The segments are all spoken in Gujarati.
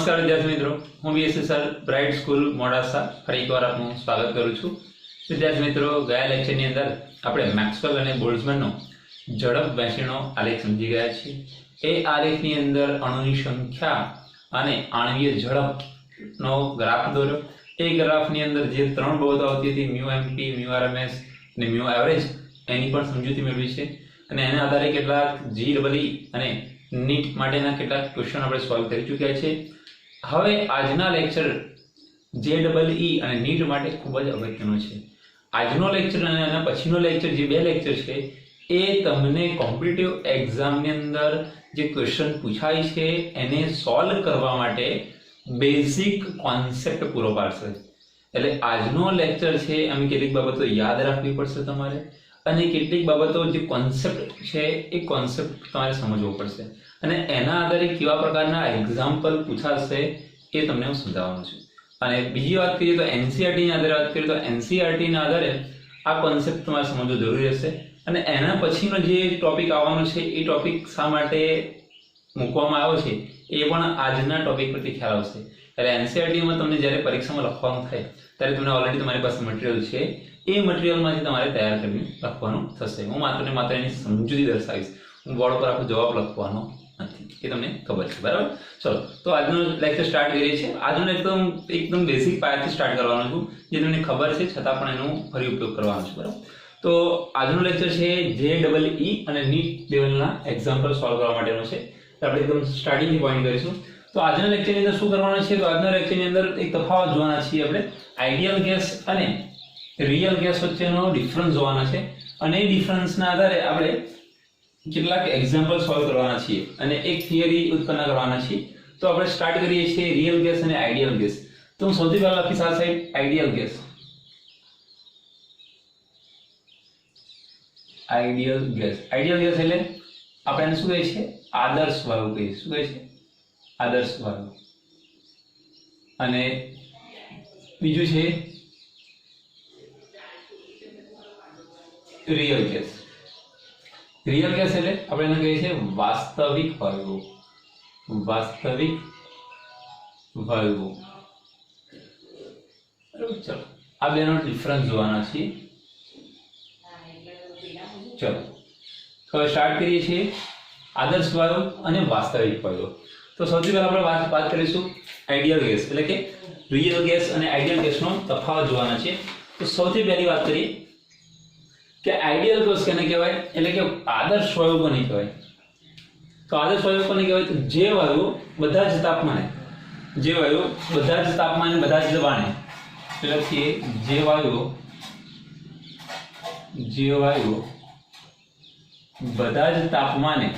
નમસ્કાર વિદ્યાર્થી મિત્રો, હું BSc sir bright school Modasa ફરી એકવાર આપનું સ્વાગત કરું છું. વિદ્યાર્થી મિત્રો, ગયા લેક્ચરની અંદર આપણે મેક્સવેલ અને બોલ્ટ્ઝમેનનો ઝડપ વહેંચણીનો આલેખ સમજી ગયા છીએ. એ આલેખની અંદર અણુની સંખ્યા અને આણ્વીય ઝડપનો ગ્રાફ દોર્યો. એ ગ્રાફની અંદર જે ત્રણ બાબતો આવતી હતી, મ્યુ એમપી, મ્યુ આરએમએસ અને મ્યુ એવરેજ, એની પણ સમજૂતી મેળવી છે. અને એના આધારે કેટલાક જીઈ અને નીટ માટેના કેટલાક ક્વેશ્ચન આપણે સોલ્વ કરી ચૂક્યા છે. હવે આજના લેક્ચર જેઈઈ અને નીટ માટે ખૂબ જ અગત્યનો છે. આજનો લેક્ચર અને એના પછીનો લેક્ચર, જે બે લેક્ચર છે, એ તમને કોમ્પિટિટિવ એક્ઝામની અંદર જે ક્વેશ્ચન પૂછાય છે એને સોલ્વ કરવા માટે બેઝિક કોન્સેપ્ટ પૂરો પાડશે. એટલે આજનો લેક્ચર છે એમ કેટલીક બાબતો યાદ રાખવી પડશે તમારે, અને કેટલીક બાબતો જે કોન્સેપ્ટ છે એ કોન્સેપ્ટ તમારે સમજવો પડશે, અને એના આધારે કેવા પ્રકારના એક્ઝામ્પલ પૂછાશે એ તમને હું સમજાવવાનો છું. અને બીજી વાત કરીએ તો એનસીઈઆરટીના આધારે વાત કરીએ તો એનસીઈઆરટીના આધારે આ કોન્સેપ્ટ તમારે સમજવો જરૂરી રહેશે. અને એના પછીનો જે ટોપિક આવવાનો છે એ ટોપિક શા માટે મૂકવામાં આવ્યો છે એ પણ આજના ટોપિક પરથી ખ્યાલ આવશે. એટલે એનસીઈઆરટીમાં તમને જ્યારે પરીક્ષામાં લખવાનું થાય ત્યારે તમને ઓલરેડી તમારી પાસે મટીરિયલ છે, એ મટીરિયલમાંથી તમારે તૈયાર કરીને લખવાનું થશે. હું માત્ર ને માત્ર એની સમજૂતી દર્શાવીશ, હું બોર્ડ પર આખો જવાબ લખવાનો નથી, એ તમને ખબર છે, બરાબર? ચલો, તો આજનો લેક્ચર સ્ટાર્ટ કરીએ છીએ. આજનો એકદમ બેઝિક પાયાથી સ્ટાર્ટ કરવાનો છું, જે તમને ખબર છે છતાં પણ એનો ફરી ઉપયોગ કરવાનો છે, બરાબર? તો આજનો લેક્ચર છે જેઈઈ અને નીટ લેવલના એક્ઝામ્પલ સોલ્વ કરવા માટેનો છે. તો આપણે એકદમ સ્ટાર્ટિંગથી પોઈન્ટ કરીશું. તો આજના લેક્ચરની અંદર શું કરવાનું છે? તો આજના લેક્ચરની અંદર એક તફાવત જોવાના છીએ આપણે. આઈડિયલ ગેસ અને રિયલ ગેસ વચ્ચેનો ડિફરન્સ જોવાના છે, અને એ ડિફરન્સના આધારે આપણે કેટલાક એક્ઝામ્પલ સોલ્વ કરવાના છીએ અને એક થિયરી ઉત્પન્ન કરવાના છીએ. તો આપણે સ્ટાર્ટ કરીએ છીએ રિયલ ગેસ અને આઈડિયલ ગેસ. તો હું સૌથી પહેલા લખીશ આ side ideal gas. Ideal gas એટલે આપણે એને શું કહીએ છીએ? આદર્શ વાયુ કહીએ. શું કહે છે? આદર્શ વાયુ. અને બીજું છે રિયલ ગેસ. રિયલ ગેસ એટલે આપણે એને કહીએ છીએ વાસ્તવિક વાયુઓ. વાસ્તવિક વાયુઓ. બરાબર? ચલો, આ બેનો ડિફરન્સ જોવાના છીએ. ચલો, તો સ્ટાર્ટ કરીએ છીએ આદર્શ વાયુ અને વાસ્તવિક વાયુઓ. તો સૌથી પહેલા આપણે વાત કરીશું આઈડિયલ ગેસ, એટલે કે રિયલ ગેસ અને આઈડિયલ ગેસનો તફાવત જોવાના છે. તો સૌથી પહેલી વાત કરીએ કે આઈડિયલ ગેસ કેને કહેવાય, એટલે કે આદર્શ વાયુ કોને કહેવાય? તો આદર્શ વાયુ કોને કહેવાય? તો જે વાયુ બધા જ તાપમાને, બધા જ દબાણે, એટલે કે જે વાયુઓ બધા જ તાપમાને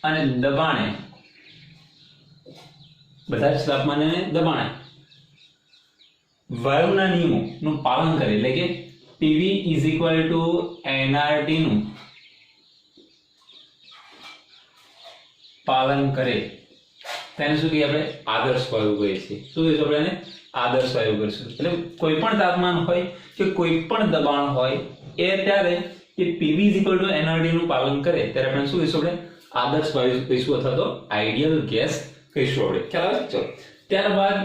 અને દબાણે, વાયુના નિયમોનું પાલન કરે, એટલે કે PV nRT નું પાલન કરે, તેને શું કહીએ આપણે? આદર્શ વાયુ કહીએ છીએ. શું કહીશું આપણે એને? આદર્શ વાયુ કહીશું. એટલે કોઈ પણ તાપમાન હોય કે કોઈ પણ દબાણ હોય એ ત્યારે એ PV nRT નું પાલન કરે ત્યારે આપણે શું કહીશું? આપણે આદર્શ વાયુ કહીશું, અથવા તો આઈડિયલ ગેસ કહીશું આપણે. ખ્યાલ આવે? ચલો, ત્યારબાદ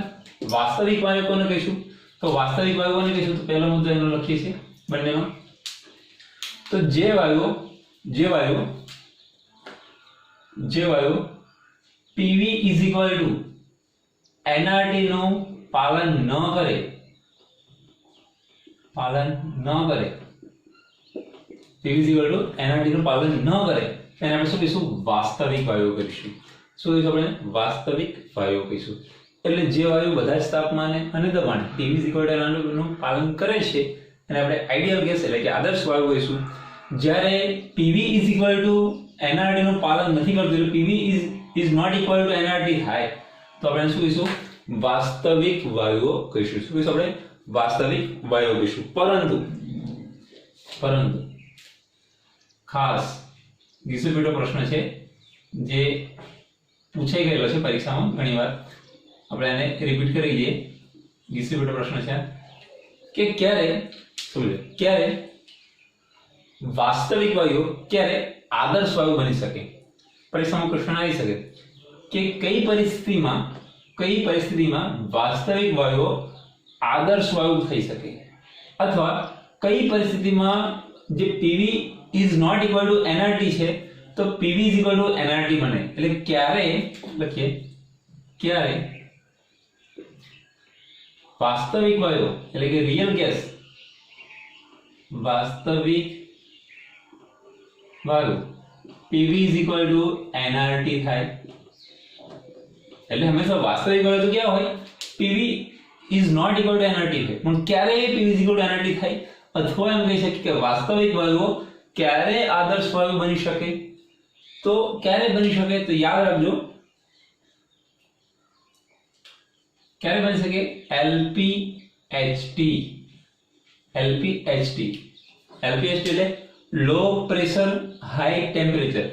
વાસ્તવિક વાયુ કોને કહીશું? તો વાસ્તવિક વાયુ કોને કહીશું? તો પહેલો મુદ્દો એનો લખીએ છીએ બંનેમાં. તો જે વાયુ PV nRT નું પાલન ન કરે, PV nRT નું પાલન ન કરે તેને આપણે શું કહીશું? વાસ્તવિક વાયુ કહીશું. શું કહીશું આપણે? વાસ્તવિક વાયુ કહીશું. એટલે જે વાયુ બધા જ તાપમાને અને દબાણે PV nRT નું પાલન કરે છે એને આપણે આઈડિયલ ગેસ, એટલે કે આદર્શ વાયુ કહીશું. જ્યારે PV nRT નું પાલન નથી કરતું, એટલે PV is not equal to nRT થાય, તો આપણે શું કહીશું? વાસ્તવિક વાયુઓ કહીશું. શું કહીશું આપણે? વાસ્તવિક વાયુઓ કહીશું. પરંતુ ખાસ ગીસુપીટો પ્રશ્ન છે જે પૂછાઈ ગયેલો છે પરીક્ષામાં ઘણીવાર, આપણે એને રિપીટ કરી દઈએ. ગીસુપીટો પ્રશ્ન છે કે ક્યારે વાસ્તવિક વાયુ ક્યારે આદર્શ વાયુ બની શકે? પરીક્ષામાં ક્વેશ્ચન આવી શકે કે કઈ પરિસ્થિતિમાં વાસ્તવિક વાયુઓ આદર્શ વાયુ થઈ શકે, અથવા કઈ પરિસ્થિતિમાં જે PV is not equal to NRT છે તો PV is equal to NRT બને. એટલે ક્યારે લખીએ, ક્યારે વાસ્તવિક વાયુ એટલે કે રિયલ ગેસ, વાસ્તવિક વાયુ PV is equal to NRT થાય. એટલે હંમેશા વાસ્તવિક વાયુ તો ક્યાં હોય, PV is not equal to NRT હોય. પણ ક્યારે PV is equal to NRT થાય, અથવા એમ કહી શકીએ કે વાસ્તવિક વાયુઓ ક્યારે આદર્શ વાયુ બની શકે, તો ક્યારે બની શકે તો યાદ રાખજો, ક્યારે બની શકે, LPHT. LPHT એટલે low pressure high temperature.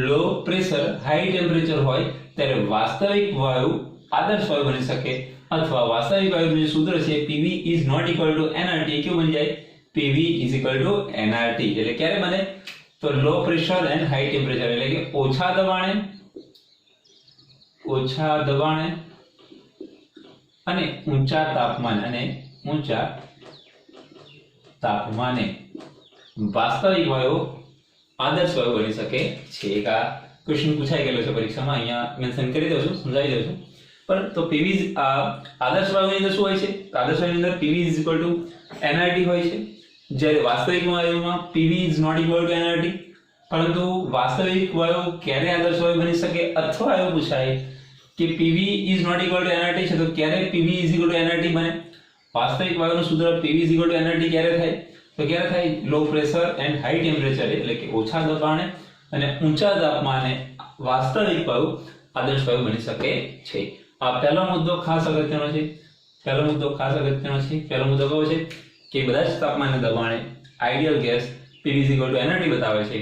Low pressure high temperature હોય ત્યારે વાસ્તવિક વાયુ આદર્શ વાયુ બની શકે, અથવા વાસ્તવિક વાયુનું જે સૂત્ર છે PV is not equal to NRT, કેવું બની જાય, PV is equal to NRT. એટલે ક્યારે બને તો low pressure and high temperature, એટલે કે ઓછા દબાણે અને ઊંચા તાપમાને વાસ્તવિક વાયુ આદર્શ વાયુ બની શકે છે. એક આ ક્વેશ્ચન પૂછાઈ ગયેલો છે પરીક્ષામાં, અહીંયા મેન્શન કરી દઉં છું, સમજાવી દઉં છું. પણ તો પીવી આદર્શ વાયુની અંદર શું હોય છે, આદર્શ વાયુની અંદર PV is equal to NRT હોય છે, જ્યારે વાસ્તવિક વાયુમાં PV is not equal to NRT. પરંતુ વાસ્તવિક વાયુ ક્યારે આદર્શ વાયુ બની શકે, અથવા એવું પૂછાય કે PV is not equal to NRT છે તો ક્યારે PV is equal to NRT બને. વાસ્તવિક વાયુનું સૂત્ર PV is equal to NRT ક્યારે થાય, તો ક્યારે થાય, low pressure and high temperature, એટલે કે ઓછા દબાણે અને ઊંચા તાપમાને વાસ્તવિક વાયુ આદર્શ વાયુ બની શકે છે. આ પહેલો મુદ્દો ખાસ અગત્યનો છે. પહેલો મુદ્દો કયો છે કે બધા જ તાપમાને દબાણે ideal gas PV is equal to NRT બતાવે છે,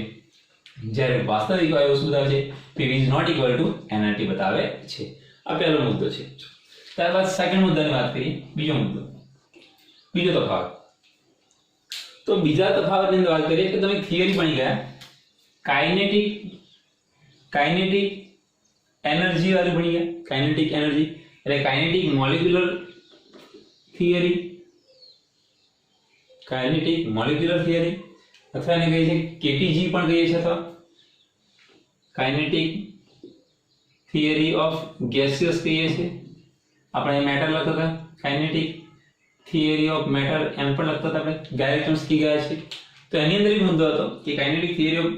જ્યારે વાસ્તવિક વાયુ શું બતાવે છે, PV is not equal to NRT બતાવે છે. આ પહેલો મુદ્દો છે. ત્યારબાદ સેકન્ડ મુદ્દાની વાત કરીએ, બીજો તફાવત. તો બીજા તફાવતની અંદર વાત કરીએ કે તમે થિયરી ભણી ગયા, કાઇનેટિક એનર્જી વાળી ભણી ગયા. કાઇનેટિક એનર્જી એટલે કાઇનેટિક મોલેક્યુલર થિયરી, અથવા એને કહીએ છીએ કેટીજી પણ કહીએ છીએ, અથવા કાઇનેટિક થિયરી ઓફ ગેસિયસ કહીએ છીએ. આપણે મેટર લખતા હતા કાઇનેટિક થિયરી ઓફ મેટર, એમ પણ લખતા હતા આપણે, ગાયરેચોમ્સ્કી ગયા છે. તો એની અંદર એક મુદ્દો હતો કે કાઇનેટિક થિયરી ઓફ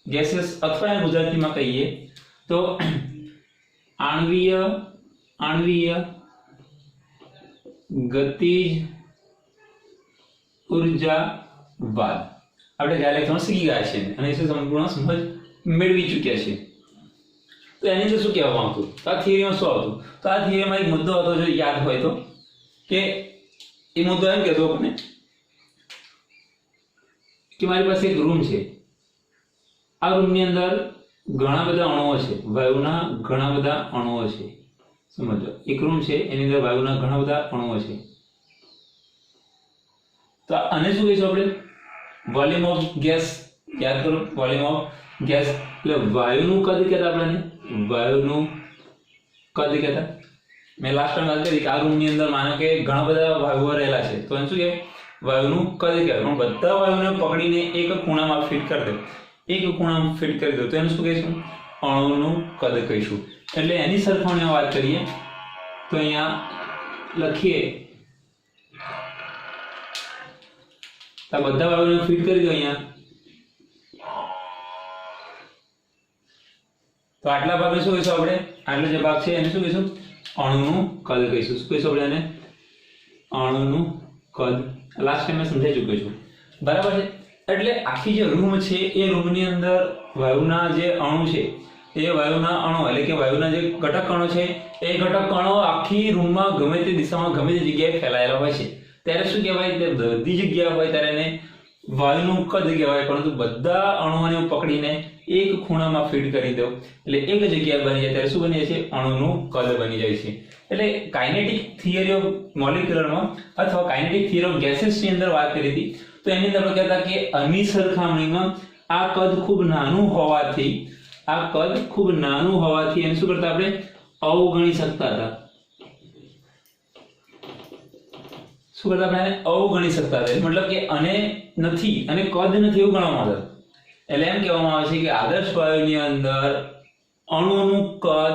ગેસિયસ, અથવા એને ગુજરાતીમાં કહીએ તો આણ્વીય ગતિજ ઉર્જાવાદ. આપણે ગાયરેચોમ્સ્કી ગયા છે અને એ સંપૂર્ણ સમજ મેળવી ચૂક્યા છે. તો એની અંદર શું કહેવામાં આવતું, તો આ થિયરીમાં શું આવતું, તો આ થિયરીમાં એક મુદ્દો હતો, જો યાદ હોય તો, કે એ મુદ્દો એમ કહેતો આપણને કે મારી પાસે એક રૂમ છે, આ રૂમની અંદર ઘણા બધા અણુઓ છે, વાયુના ઘણા બધા અણુઓ છે. સમજો, એક રૂમ છે એની અંદર વાયુના ઘણા બધા અણુઓ છે. તો આને શું કહીશું આપણે, વોલ્યુમ ઓફ ગેસ. યાદ કરો, વોલ્યુમ ઓફ ગેસ એટલે વાયુનું કદ કહેતા આપણે, વાયુનું કદ કહેતા. મેં લાસ્ટ ટાઈમ વાત કરી કે આ રૂમની અંદર માનો કે ઘણા બધા વાયુઓ રહેલા છે, તો એને શું કહેવાય, વાયુનું કદ કહેવાય. પણ બધા વાયુને પકડીને એક ખૂણામાં ફિટ કરી દો, તો એને શું કહીશું, અણુનું કદ કહીશું. એટલે એની સરખામણીમાં વાત કરીએ તો અહીંયા લખીએ, તો બધા વાયુને ફિટ કરી દો અહીંયા, તો આટલા ભાગને શું કહીશું આપણે, આટલો જે ભાગ છે એને શું કહીશું, અણુનું કદ કહીશું. શું કહીશું આપણે એને, અણુનું કદ. લાસ્ટ ટાઈમ મેં સમજાવી ચૂક્યો છું, બરાબર છે. એટલે આખી જે રૂમ છે એ રૂમની અંદર વાયુના જે અણુ છે, એ વાયુના અણુ એટલે કે વાયુના જે ઘટક કણો છે, એ ઘટક કણો આખી રૂમમાં ગમે તે દિશામાં ગમે તે જગ્યાએ ફેલાયેલા હોય છે. ત્યારે શું કહેવાય, તે બધી જગ્યા હોય ત્યારે એને વાયુનું કદ કહેવાય. પરંતુ બધા અણુઓને પકડીને એક ખૂણામાં ફીટ કરી દો એટલે એક જગ્યા બની જાય, ત્યારે શું બની જાય છે, અણુનું કદ બની જાય છે. એટલે કાઇનેટિક થિયરી ઓફ મોલેક્યુલરમાં અથવા કાઇનેટિક થિયરી ઓફ ગેસીસની અંદર વાત કરી હતી, તો એની અંદર આપણે કહેતા કે આની સરખામણીમાં આ કદ ખૂબ નાનું હોવાથી આ કદ ખૂબ નાનું હોવાથી એને શું કરતા આપણે અવગણી શકતા હતા. શું કરતા આપણે એને અવગણી શકતા હતા, મતલબ કે અને નથી અને કદ નથી એવું ગણવામાં આવતું. એટલે એમ કહેવામાં આવે છે કે આદર્શ વાયુની અંદર અણુનું કદ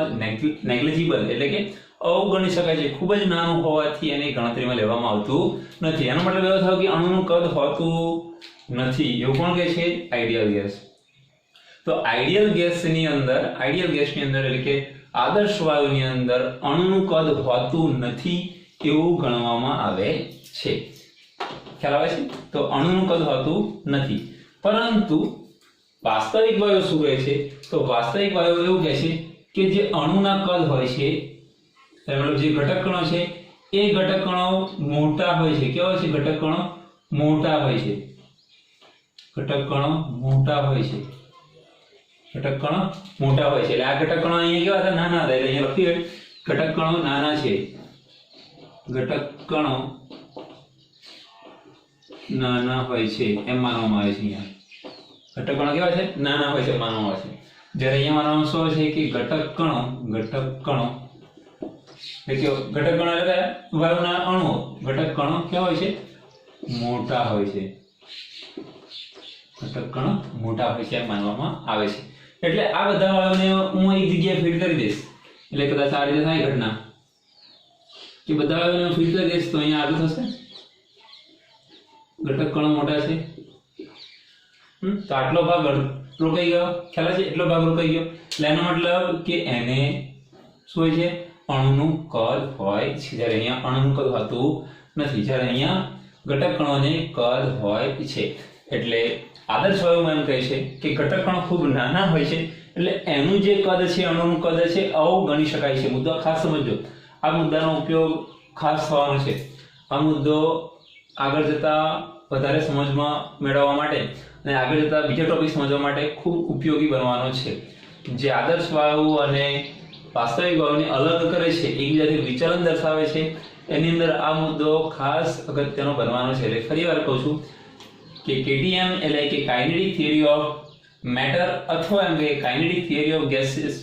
નેગ્લિજિબલ એટલે કે અવગણી શકાય છે, ખૂબ જ નાનું હોવાથી એને ગણતરીમાં લેવામાં આવતું નથી. એનો મતલબ એવો થયો કે અણુનું કદ હોતું નથી. એવું કોણ કહે છે? Ideal gas. તો આઈડિયલ ગેસની અંદર એટલે કે આદર્શ વાયુની અંદર અણુનું કદ હોતું નથી એવું ગણવામાં આવે છે. ખ્યાલ આવે છે? તો અણુનું કદ હોતું નથી. પરંતુ વાસ્તવિક વાયુ શું કહે છે? તો વાસ્તવિક વાયુ એવું કહે છે કે જે અણુના કદ હોય છે, મતલબ જે ઘટક કણો છે એ ઘટક કણો મોટા હોય છે. કેવા હોય છે? ઘટક કણો મોટા હોય છે. ઘટક કણો મોટા હોય છે. ઘટક કણો મોટા હોય છે. એટલે આ ઘટક કણો અહીંયા કેવા હતા? નાના હતા. એટલે અહીંયા લખ્યું હોય ઘટક કણો નાના છે. ઘટક કણો નાના હોય છે એમ માનવામાં આવે છે. અહીંયા ઘટક કણો કેવા છે? નાના હોય છે માનવામાં આવે છે. જ્યારે અહીંયા માનવામાં શું છે કે ઘટક કણો એટલે વાયુના અણુઓ ઘટક કણો કેવા હોય છે? મોટા હોય છે. ઘટક કણો મોટા હોય છે એમ માનવામાં આવે છે. એટલે આ બધા વાયુને હું એક જગ્યાએ ફીડ કરી દઈશ, એટલે કદાચ આ રીતે થાય ઘટના કે બધા વાયુને ફીડ કરી દઈશ તો અહીંયા આગળ થશે ઘટક કણો મોટા છે. તો આટલો ભાગ રોકાઈ ગયો. ખ્યાલ છે? એટલો ભાગ રોકાઈ ગયો. એટલે એનો મતલબ કે એને શું હોય છે? અણુનું કદ હોય છે. જ્યારે અહીંયા અણુનું કદ હોતું નથી, જ્યારે અહીંયા ઘટક કણોને કદ હોય છે. એટલે આદર્શ વાયુમાં એમ કહે છે કે ઘટક કણો ખૂબ નાના હોય છે, એટલે એનું જે કદ છે, અણુનું કદ છે, અવગણી શકાય છે. મુદ્દો ખાસ સમજો. આ મુદ્દાનો ઉપયોગ ખાસ થવાનો છે. આ મુદ્દો આગળ જતા વધારે સમજમાં મેળવવા માટે અને આગળ જતા બીજા ટોપિક સમજવા માટે ખૂબ ઉપયોગી બનવાનો છે. જે આદર્શ વાયુ અને વાસ્તવિક વાયુને અલગ કરે છે, એકબીજાથી વિચલન દર્શાવે છે, એની અંદર આ મુદ્દો ખાસ અગત્યનો બનવાનો છે. એટલે ફરી વાર કહું છું કે KTM એટલે કે કાઇનેટિક થિયરી ઓફ મેટર અથવા એમ કે કાઇનેટિક થિયરી ઓફ ગેસીસ,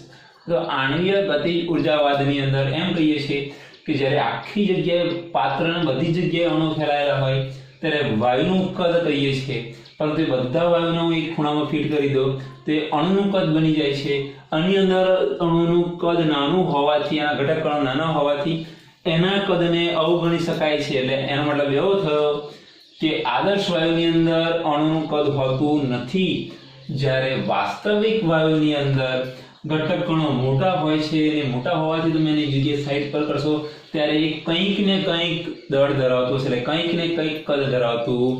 તો આણ્વીય ગતિ ઉર્જાવાદની અંદર એમ કહીએ છીએ કે જ્યારે આખી જગ્યાએ પાત્રના બધી જગ્યાએ અણુ ફેલાયેલા હોય ત્યારે વાયુનું કદ કહીએ છીએ. પરંતુ એ બધા વાયુને હું એક ખૂણામાં ફિટ કરી દો તો એ અણુનું કદ બની જાય છે. આની અંદર અણુનું કદ નાનું હોવાથી, આના ઘટક કણો નાના હોવાથી એના કદને અવગણી શકાય છે. એટલે એનો મતલબ એવો થયો કે આદર્શ વાયુની અંદર અણુનું કદ હોતું નથી, જ્યારે વાસ્તવિક વાયુની અંદર ઘટક કણો મોટા હોય છે અને મોટા હોવાથી તમે એની જગ્યાએ સાઈડ પર કરશો ત્યારે એ કંઈક ને કંઈક દળ ધરાવતું હશે, એટલે કંઈક ને કંઈક કદ ધરાવતું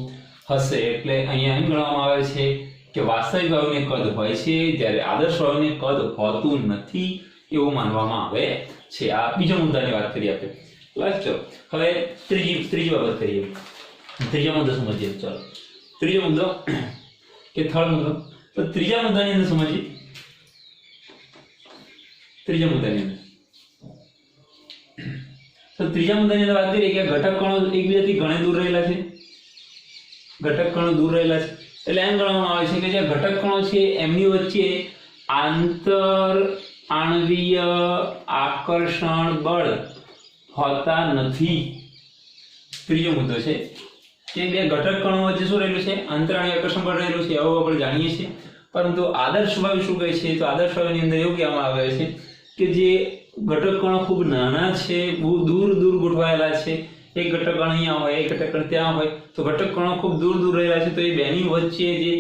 હશે. એટલે અહીંયા એમ ગણવામાં આવે છે કે વાસ્તવિક વાયુને કદ હોય છે, જ્યારે આદર્શ વાયુને કદ હોતું નથી એવું માનવામાં આવે છે. આ બીજા મુદ્દાની વાત કરીએ આપણે. બસ ચલો હવે ત્રીજી બાબત કરીએ. ત્રીજો મુદ્દો સમજીએ. ચલો ત્રીજો મુદ્દો કે થર્ડ મુદ્દો. તો ત્રીજા મુદ્દાની અંદર સમજીએ. ત્રીજા મુદ્દાની અંદર વાત કરીએ કે ઘટક કણો એકબીજાથી ઘણે દૂર રહેલા છે. ઘટક કણો દૂર રહેલા છે એટલે એમ ગણવામાં આવે છે કે જે ઘટક કણો છે એમની વચ્ચે આંતર આણ્વીય આકર્ષણ બળ હોતા નથી. ત્રીજો મુદ્દો છે કે બે ઘટક કણો વચ્ચે શું રહેલું છે? આંતરાણ્વીય આકર્ષણ બળ રહેલું છે. આવું આપણે જાણીએ છીએ. પરંતુ આદર્શ વાયુ શું કહે છે? તો આદર્શ વાયુની અંદર એવું કહેવામાં આવે છે કે જે ઘટક કણો ખૂબ નાના છે, બહુ દૂર દૂર ગોઠવાયેલા છે, એક ઘટક કણ અહીંયા હોય, એક ઘટક કણ ત્યાં હોય, તો ઘટક કણો ખૂબ દૂર દૂર રહેલા છે, તો એ બેની વચ્ચે જે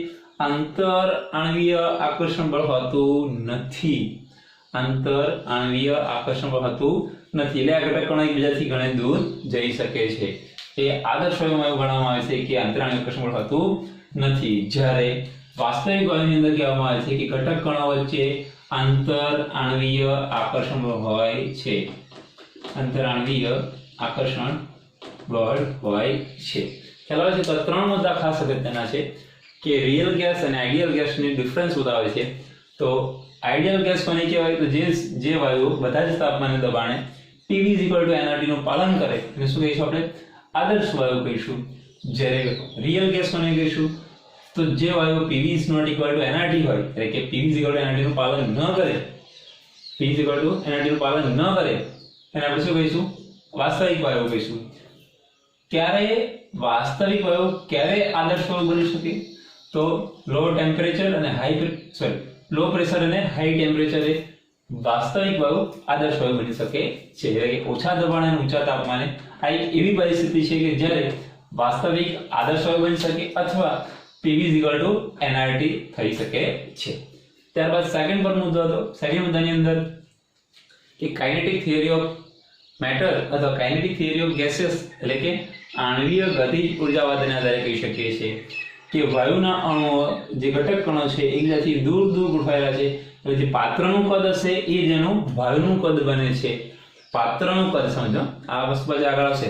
આંતર આણ્વીય આકર્ષણ બળ હોતું નથી. આંતર આણ્વીય આકર્ષણ બળ હોતું નથી. એટલે આ ઘટક કણો એકબીજાથી ઘણે દૂર જઈ શકે છે. એ આદર્શ વાયુમાં એવું ગણવામાં આવે છે કે આંતર આણ્વીય આકર્ષણ બળ હોતું નથી, જ્યારે વાસ્તવિક વાયુની અંદર કહેવામાં આવે છે કે ઘટક કણો વચ્ચે આંતર આણ્વીય આકર્ષણ બળ હોય છે. આંતર આણ્વીય આકર્ષણ બળ હોય છે. ખ્યાલ આવે છે? તો ત્રણ મુદ્દા ખાસ અગત્યના છે કે રિયલ ગેસ અને આઈડિયલ ગેસની ડિફરન્સ બતાવે છે. તો આઈડિયલ ગેસ કોને કહેવાય? તો જે વાયુ બધા જ તાપમાને દબાણે PV = nRT નું પાલન કરે એને શું કહીશું આપણે? આદર્શ વાયુ કહીશું. જ્યારે રિયલ ગેસ કોને કહીશું? તો જે વાયુ PV is not equal to nRT હોય, એટલે કે PV is equal to nRT નું પાલન ન કરે, PV is equal to nRT નું પાલન ન કરે, એને આપણે શું કહીશું? વાસ્તવિક વાયુ કહીશું. ક્યારે વાસ્તવિક વાયુ ક્યારે આદર્શ વાયુ બની શકે? તો લો ટેમ્પરેચર અને લો પ્રેશર અને હાઈ ટેમ્પરેચરે વાસ્તવિક વાયુ આદર્શ વાયુ બની શકે છે. એટલે કે ઓછા દબાણ અને ઊંચા તાપમાને આ એક એવી પરિસ્થિતિ છે કે જ્યારે વાસ્તવિક આદર્શ વાયુ બની શકે અથવા PV is equal to nRT થઈ શકે છે. ત્યારબાદ સેકન્ડ પર મુદ્દો હતો. સેકન્ડ મુદ્દાની અંદર કે કાઇનેટિક થિયરી ઓફ મેટર અથવા કાઇનેટિક થિયરી ઓફ ગેસીયસ એટલે કે આણ્વીય ગતિજ ઉર્જાવાદના આધારે કહી શકીએ છીએ કે વાયુના અણુઓ જે ઘટક કણો છે એકબીજાથી દૂર દૂર ગોઠવાયેલા છે. એટલે જે પાત્રનું કદ હશે એ જેનું વાયુનું કદ બને છે. પાત્રનું કદ સમજો, આ વસ્તુ પછી આગળ આવશે.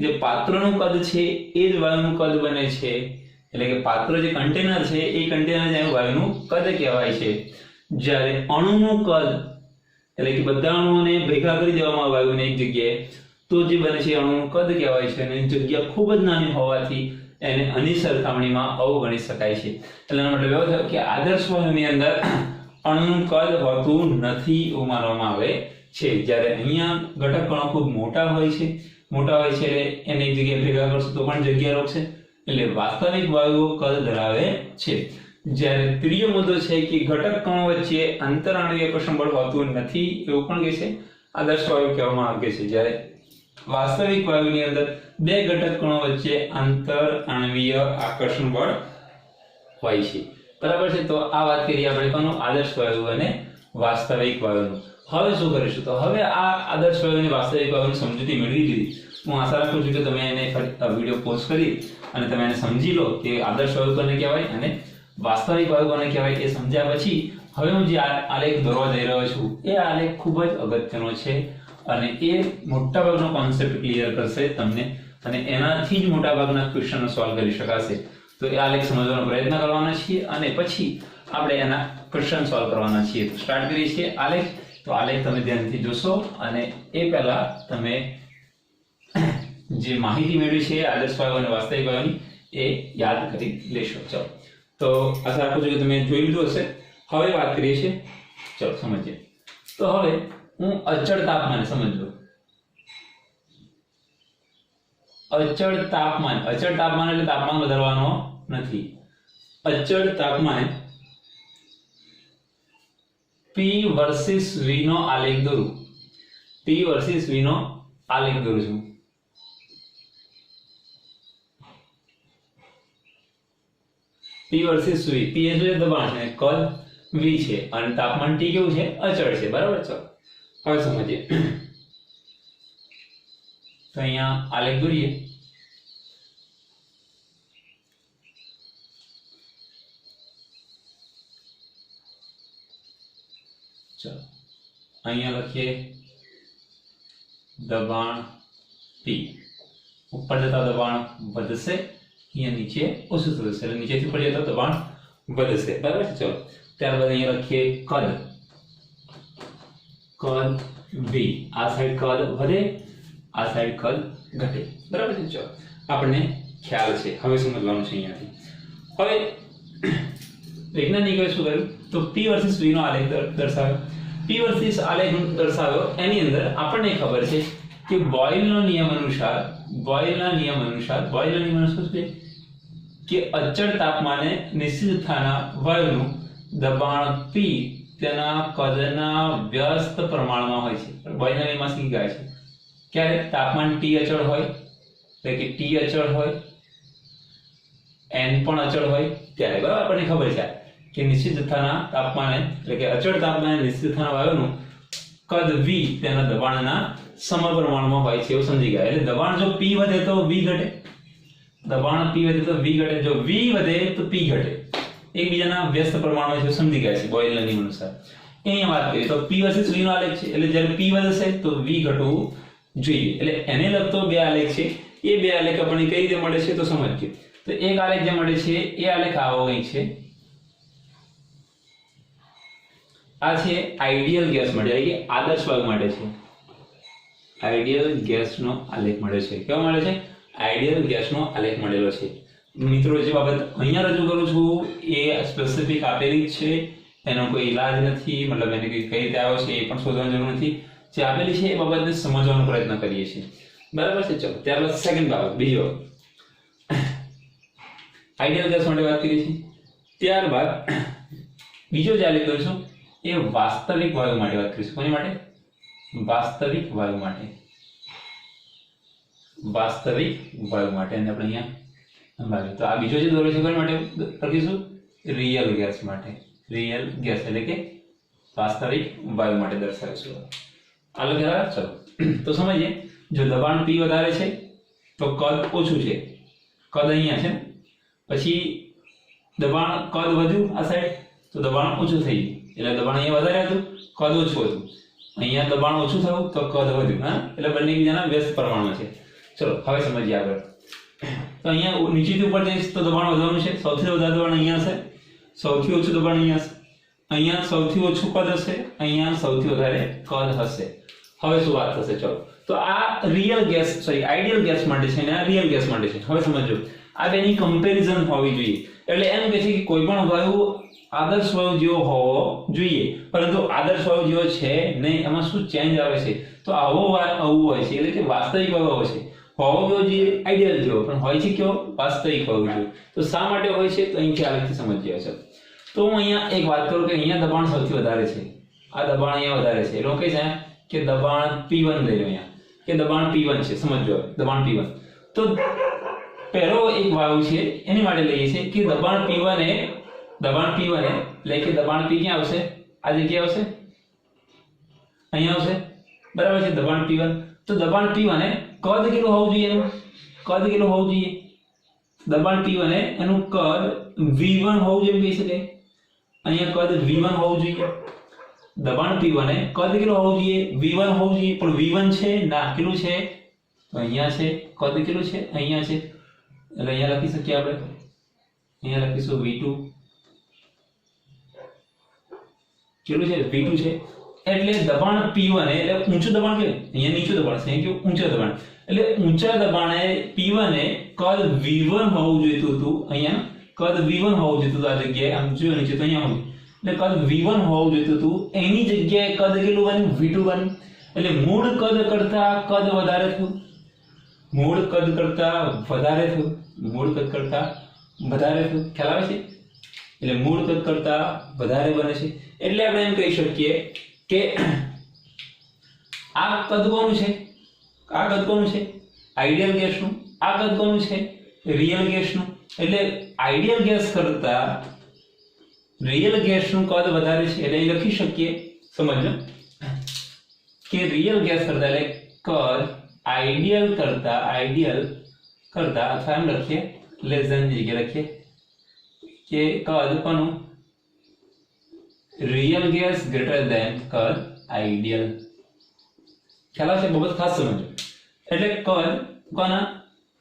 જે પાત્રનું કદ છે એ જ વાયુનું કદ બને છે. એટલે કે પાત્ર જે કન્ટેનર છે એ કન્ટેનર જેનું વાયુનું કદ કહેવાય છે. જ્યારે અણુનું કદ એટલે કે બધા અણુઓને ભેગા કરી દેવામાં આવે વાયુને એક જગ્યાએ તો જે બને છે અણુનું કદ કહેવાય છે. અને જગ્યા ખૂબ જ નાની હોવાથી એને આની સરખામણીમાં અવગણી શકાય છે. એટલે એનો મતલબ એવો થયો કે આદર્શ વાયુની અંદર અણુનું કદ હોતું નથી એવું માનવામાં આવે છે. જ્યારે અહીંયા ઘટક કણો ખૂબ મોટા હોય છે એટલે એને એક જગ્યાએ ભેગા કરશું તો પણ જગ્યા રોકશે. એટલે વાસ્તવિક વાયુઓ કદ ધરાવે છે. જ્યારે ત્રીજો મુદ્દો છે કે ઘટક કણો વચ્ચે આંતરાણ્વીય આકર્ષણ બળ હોતું નથી એવું પણ કહે છે. આદર્શ વાયુ કહેવામાં આવે છે. જ્યારે વાસ્તવિક વાયુની અંદર બે ઘટક કણો વચ્ચે આંતરાણ્વીય આકર્ષણ બળ હોય છે. બરાબર છે. તો આ વાત કરીએ આપણે કોનું? આદર્શ વાયુ અને વાસ્તવિક વાયુનું. હવે શું કરીશું? તો હવે આ આદર્શ વાયુ અને વાસ્તવિક વાયુની સમજૂતી મેળવી લીધી. હું આશા રાખું છું કે તમે એને વિડીયો પોઝ કરી અને તમે એને સમજી લો કે આદર્શ વાયુ કોને કહેવાય અને વાસ્તવિક વાયુ કોને કહેવાય એ સમજ્યા પછી હવે હું જે આલેખ દોરવા જઈ રહ્યો છું એ આલેખ ખૂબ જ અગત્યનો છે અને એ મોટાભાગનો કોન્સેપ્ટ ક્લિયર કરશે તમને અને એનાથી જ મોટાભાગના ક્વેશ્ચનો સોલ્વ કરી શકાશે. તો એ આલેખ સમજવાનો પ્રયત્ન કરવાના છીએ અને પછી આપણે એના ક્વેશ્ચન સોલ્વ કરવાના છીએ. તો સ્ટાર્ટ કરીએ છીએ આલેખ. તો આલેખ તમે ધ્યાનથી જોશો અને એ પહેલા તમે જે માહિતી મેળવી છે આદર્શ વાયુ અને વાસ્તવિક વાયુની એ યાદ કરી લેશો. ચલો, તો આશા રાખું છું કે તમે જોઈ લીધું હશે. હવે વાત કરીએ છીએ. ચલો સમજીએ. તો હવે હું અચળ તાપમાન સમજો. અચળ તાપમાન એટલે તાપમાન બદલવાનો નથી. અચળ તાપમાન P વર્સિસ V નો આલેખ દોરું. P વર્સિસ V નો આલેખ દોરું છું. P versus V. P એટલે દબાણ છે, કદ V છે અને તાપમાન T કેવું છે? અચળ છે. બરાબર. ચલો હવે સમજીએ. તો અહીંયા આલેખ દોરીએ. ચલો અહીંયા લખીએ દબાણ P. ઉપર જતા દબાણ વધશે, અહીંયા નીચે ઓછું થશે એટલે નીચેથી ઉપર જતા દબાણ વધશે. બરાબર છે. ચલો ત્યારબાદ અહીંયા લખીએ કદ V. આ સાઈડ કદ વધે, આ સાઈડ કદ ઘટે. બરાબર છે. ચલો આપણને ખ્યાલ છે. હવે સમજવાનું છે અહીંયાથી. હવે વૈજ્ઞાનિકોએ શું કર્યું? તો P વર્સિસ V નો આલેખ દર્શાવ્યો. P વર્સિસ આલેખ દર્શાવ્યો એની અંદર આપણને ખબર છે કે બોયલનો નિયમ અનુસાર શું છે કે અચળ તાપમાને નિશ્ચિત સ્થાના વાયુનું દબાણ P તેના કદના વ્યસ્ત પ્રમાણમાં હોય છે. બોયલના નિયમમાં શું કહે છે? ક્યારે તાપમાન T અચળ હોય એટલે કે T અચળ હોય, N પણ અચળ હોય ત્યારે. બરાબર. આપણને ખબર છે કે નિશ્ચિત જથ્થાના તાપમાને એટલે કે અચળ તાપમાને નિશ્ચિત જથ્થાના વાયુનું કદ V તેના દબાણના સમપ્રમાણમાં હોય છે એવું સમજી ગયા. એટલે દબાણ જો P વધે તો V ઘટે, દબાણ P વધે તો V ઘટે, જો V વધે તો P ઘટે. એકબીજાના વ્યસ્ત પ્રમાણમાં છે સમજી ગયા છે બોયલના નિયમ અનુસાર. અહીંયા વાત કરીએ તો P વર્સિસ V નો આલેખ છે એટલે જ્યારે P વધશે તો V ઘટવું જોઈએ. એટલે એને લગતો બે આલેખ છે. એ બે આલેખ આપણને કઈ રીતે મળે છે તો સમજીએ. તો એક આલેખ જે મળે છે એ આલેખ આવો કંઈક છે. આ છે આઈડિયલ ગેસ માટે એટલે કે આદર્શ વાયુ માટે છે. આઈડિયલ ગેસનો આલેખ મળે છે. કેવો મળે છે? આઈડિયલ ગેસનો આલેખ મળેલો છે. મિત્રો જે બાબત અહીંયા રજૂ કરું છું એ સ્પેસિફિક આપેલી જ છે, એનો કોઈ ઈલાજ નથી, મતલબ એને કઈ રીતે આવ્યો છે એ પણ શોધવાની જરૂર નથી, જે આપેલી છે એ બાબતને સમજવાનો પ્રયત્ન કરીએ છીએ, બરાબર છે. ચલો ત્યારબાદ સેકન્ડ બાબત, બીજો આઈડિયલ ગેસ માટે વાત કરીએ છીએ. ત્યારબાદ બીજો જે આલેખ કરીશું એ વાસ્તવિક વાયુ માટે વાત કરીશું. કોની માટે? વાસ્તવિક વાયુ માટે. વાસ્તવિક વાયુ માટે અને આપણે અહીંયા તો આ બીજો જે દોરો છે કોની માટે લખીશું? રિયલ ગેસ માટે. રિયલ ગેસ એટલે કે વાસ્તવિક વાયુ માટે દર્શાવીશું. આ લખ્યા. ચલો તો સમજીએ. જો દબાણ P વધારે છે તો કદ ઓછું છે, કદ અહીંયા છે, પછી દબાણ કદ વધ્યું આ સાઈડ તો દબાણ ઓછું થઈ ગયું, એટલે દબાણ અહીંયા વધારે હતું, કદ ઓછું હતું. અહીંયા દબાણ ઓછું થયું તો કદ વધ્યું. હા, એટલે બંને એકબીજાના વ્યસ્ત પ્રમાણમાં છે. ચલો હવે સમજીએ આગળ. તો અહીંયા નીચેથી ઉપર જઈશ તો દબાણ વધવાનું છે. સૌથી વધારે દબાણ અહીંયા છે, સૌથી ઓછું દબાણ અહીંયા છે. અહીંયા સૌથી ઓછું કદ હશે, અહીંયા સૌથી વધારે કદ હશે. હવે શું વાત થશે? ચલો તો આ રિયલ ગેસ આઈડિયલ ગેસ માટે છે અને આ રિયલ ગેસ માટે છે. હવે સમજો આ બેની કમ્પેરિઝન હોવી જોઈએ. એટલે એમ કહે છે કે કોઈ પણ વાયુ આદર્શ વાયુ જેવો હોવો જોઈએ, પરંતુ આદર્શ વાયુ જેવો છે નહીં. એમાં શું ચેન્જ આવે છે? તો આવું હોય છે, એટલે કે વાસ્તવિક વાયુ હોય છે. હોવો જોઈએ આઈડિયલ જેવો, પણ હોય છે કેવો? વાસ્તવિક વાયુ જેવો. તો શા માટે હોય છે? તો અહીંથી આ રીતે સમજીએ છે. તો હું અહીંયા એક વાત કરું કે અહીંયા દબાણ સૌથી વધારે છે, આ દબાણ અહીંયા વધારે છે. એટલે કહે છે કે દબાણ P1 લઈ લો અહીંયા, કે દબાણ P1 છે. સમજો દબાણ P1. તો પહેલો એક વાયુ છે એની માટે લઈએ છીએ કે દબાણ P1 એટલે કે દબાણ P ક્યાં આવશે? આ જગ્યાએ આવશે, અહીંયા આવશે, બરાબર છે. દબાણ P1. તો દબાણ P1 કદ કેટલું હોવું જોઈએ? એનું કદ કેટલું હોવું જોઈએ? દબાણ P1 એનું કદ V1 હોવું જોઈએ કહી શકાય. અહીંયા કદ V1 હોવું જોઈએ. દબાણ P1 કદ કેટલું હોવું જોઈએ? V1 હોવું જોઈએ. પણ V1 છે ના, કેટલું છે? તો અહીંયા છે. કદ કેટલું છે? અહીંયા છે. એટલે અહીંયા લખી શકીએ આપણે, અહીંયા લખીશું V2. કેટલું છે? V2 છે. એટલે દબાણ P1 એટલે ઊંચું દબાણ કે અહીંયા નીચું દબાણ છે, કે ઊંચું દબાણ. એટલે ઊંચા દબાણે P1 કદ V1 હોવું જોઈતું હતું. અહીંયા કદ V1 હોવું જોઈતું હતું. આ જગ્યાએ આમ જો નીચે તો અહીંયા હોવું, એટલે કદ V1 હોવું જોઈતું હતું. એની જગ્યાએ કદ કેટલું બન્યું? V2 બન્યું. એટલે મૂળ કદ કરતા કદ વધારે થયું. મૂળ કદ કરતા વધારે થયું. મૂળ કદ કરતા વધારે થયું. ખ્યાલ આવે છે? એટલે મૂળ કદ કરતા વધારે બને છે. એટલે આપણે એમ કહી શકીએ કે આ કદ કોનું છે? આ કદ કોનું છે? આઈડિયલ ગેસનું. આ કદ કોનું છે? રિયલ ગેસનું. એટલે આઈડિયલ ગેસ કરતા રિયલ ગેસનું કદ વધારે છે. એટલે લખી શકીએ, સમજો કે રિયલ ગેસ કરતા એટલે કદ આઈડિયલ કરતા અથવા એમ લખીએ લેસ ધેન ની જગ્યાએ લખીએ કે કદ કોનું? રિયલ ગેસ ગ્રેટર ધેન કદ આઈડિયલ. ખ્યાલ આવશે? બહુ ખાસ સમજો. એટલે કદ કોના?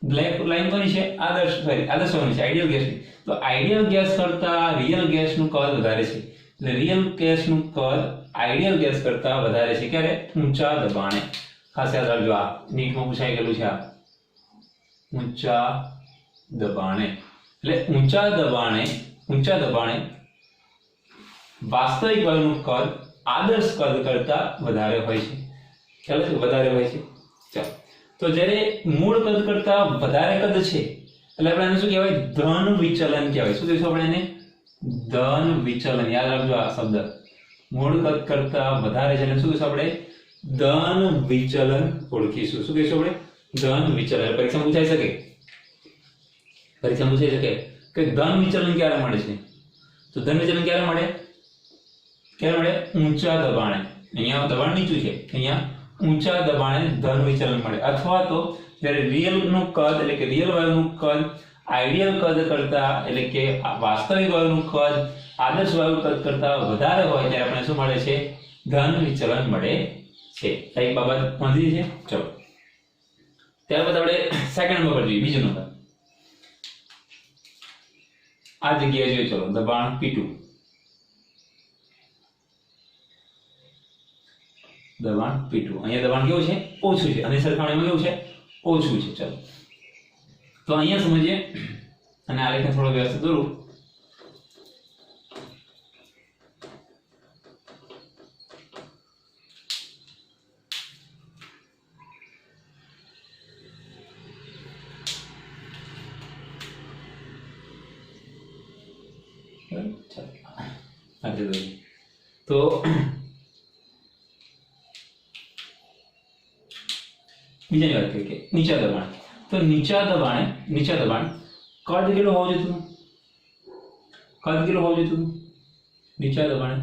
બ્લેક લાઈન કોની છે? આદર્શ વાયુની છે, આઈડિયલ ગેસની. તો આઈડિયલ ગેસ કરતા રિયલ ગેસનું કદ વધારે છે. એટલે રિયલ ગેસનું કદ આઈડિયલ ગેસ કરતા વધારે છે. ક્યારે? ઊંચા દબાણે. ખાસ યાદ રાખજો, આ નીટમાં પૂછાઈ ગયેલું છે. આ ઊંચા દબાણે. એટલે ઊંચા દબાણે વાસ્તવિક વાયુનું કદ આદર્શ કદ કરતા વધારે હોય છે. ખ્યાલ છે? વધારે હોય છે. ચાલો, તો જ્યારે મૂળ કદ કરતા વધારે કદ છે એટલે આપણે એને શું કહેવાય? ધન વિચલન કહેવાય. શું કહીશું આપણે એને? ધન વિચલન. યાદ રાખજો આ શબ્દ. મૂળ કદ કરતા વધારે છે એટલે શું કહીશું આપણે? ધન વિચલન ઓળખીશું. શું કહીશું આપણે? ધન વિચલન. પરીક્ષામાં પૂછાઈ શકે કે ધન વિચલન ક્યારે મળે છે? તો ધન વિચલન ક્યારે મળે? ઊંચા દબાણે. અહીંયા દબાણ નીચું છે, અહીંયા ઊંચા દબાણે ધન વિચલન મળે. અથવા તો જ્યારે રિયલ નું કદ એટલે કે રિયલ વાયુનું કદ આઈડિયલ કદ કરતા એટલે કે વાસ્તવિક વાયુનું કદ આદર્શ વાયુ કદ કરતા વધારે હોય ત્યારે આપણે શું મળે છે? ધન વિચલન મળે છે. એક બાબત સમજી છે. ચલો ત્યારબાદ આપણે સેકન્ડ નંબર જોઈએ. બીજો નંબર આ જગ્યાએ જોઈએ. ચલો દબાણ P2. દબાણ P2. અહીંયા દબાણ કેવું છે? ઓછું છે. અને સરખામણીમાં કેવું છે? ઓછું છે. ચલો તો અહીંયા સમજીએ. અને આલેખને થોડો વ્યવસ્થિત દોરું. તો બીજાની વાત કરીએ કે નીચા દબાણ. તો નીચા દબાણ કદ કેટલું હોવું જોઈતું? નીચા દબાણે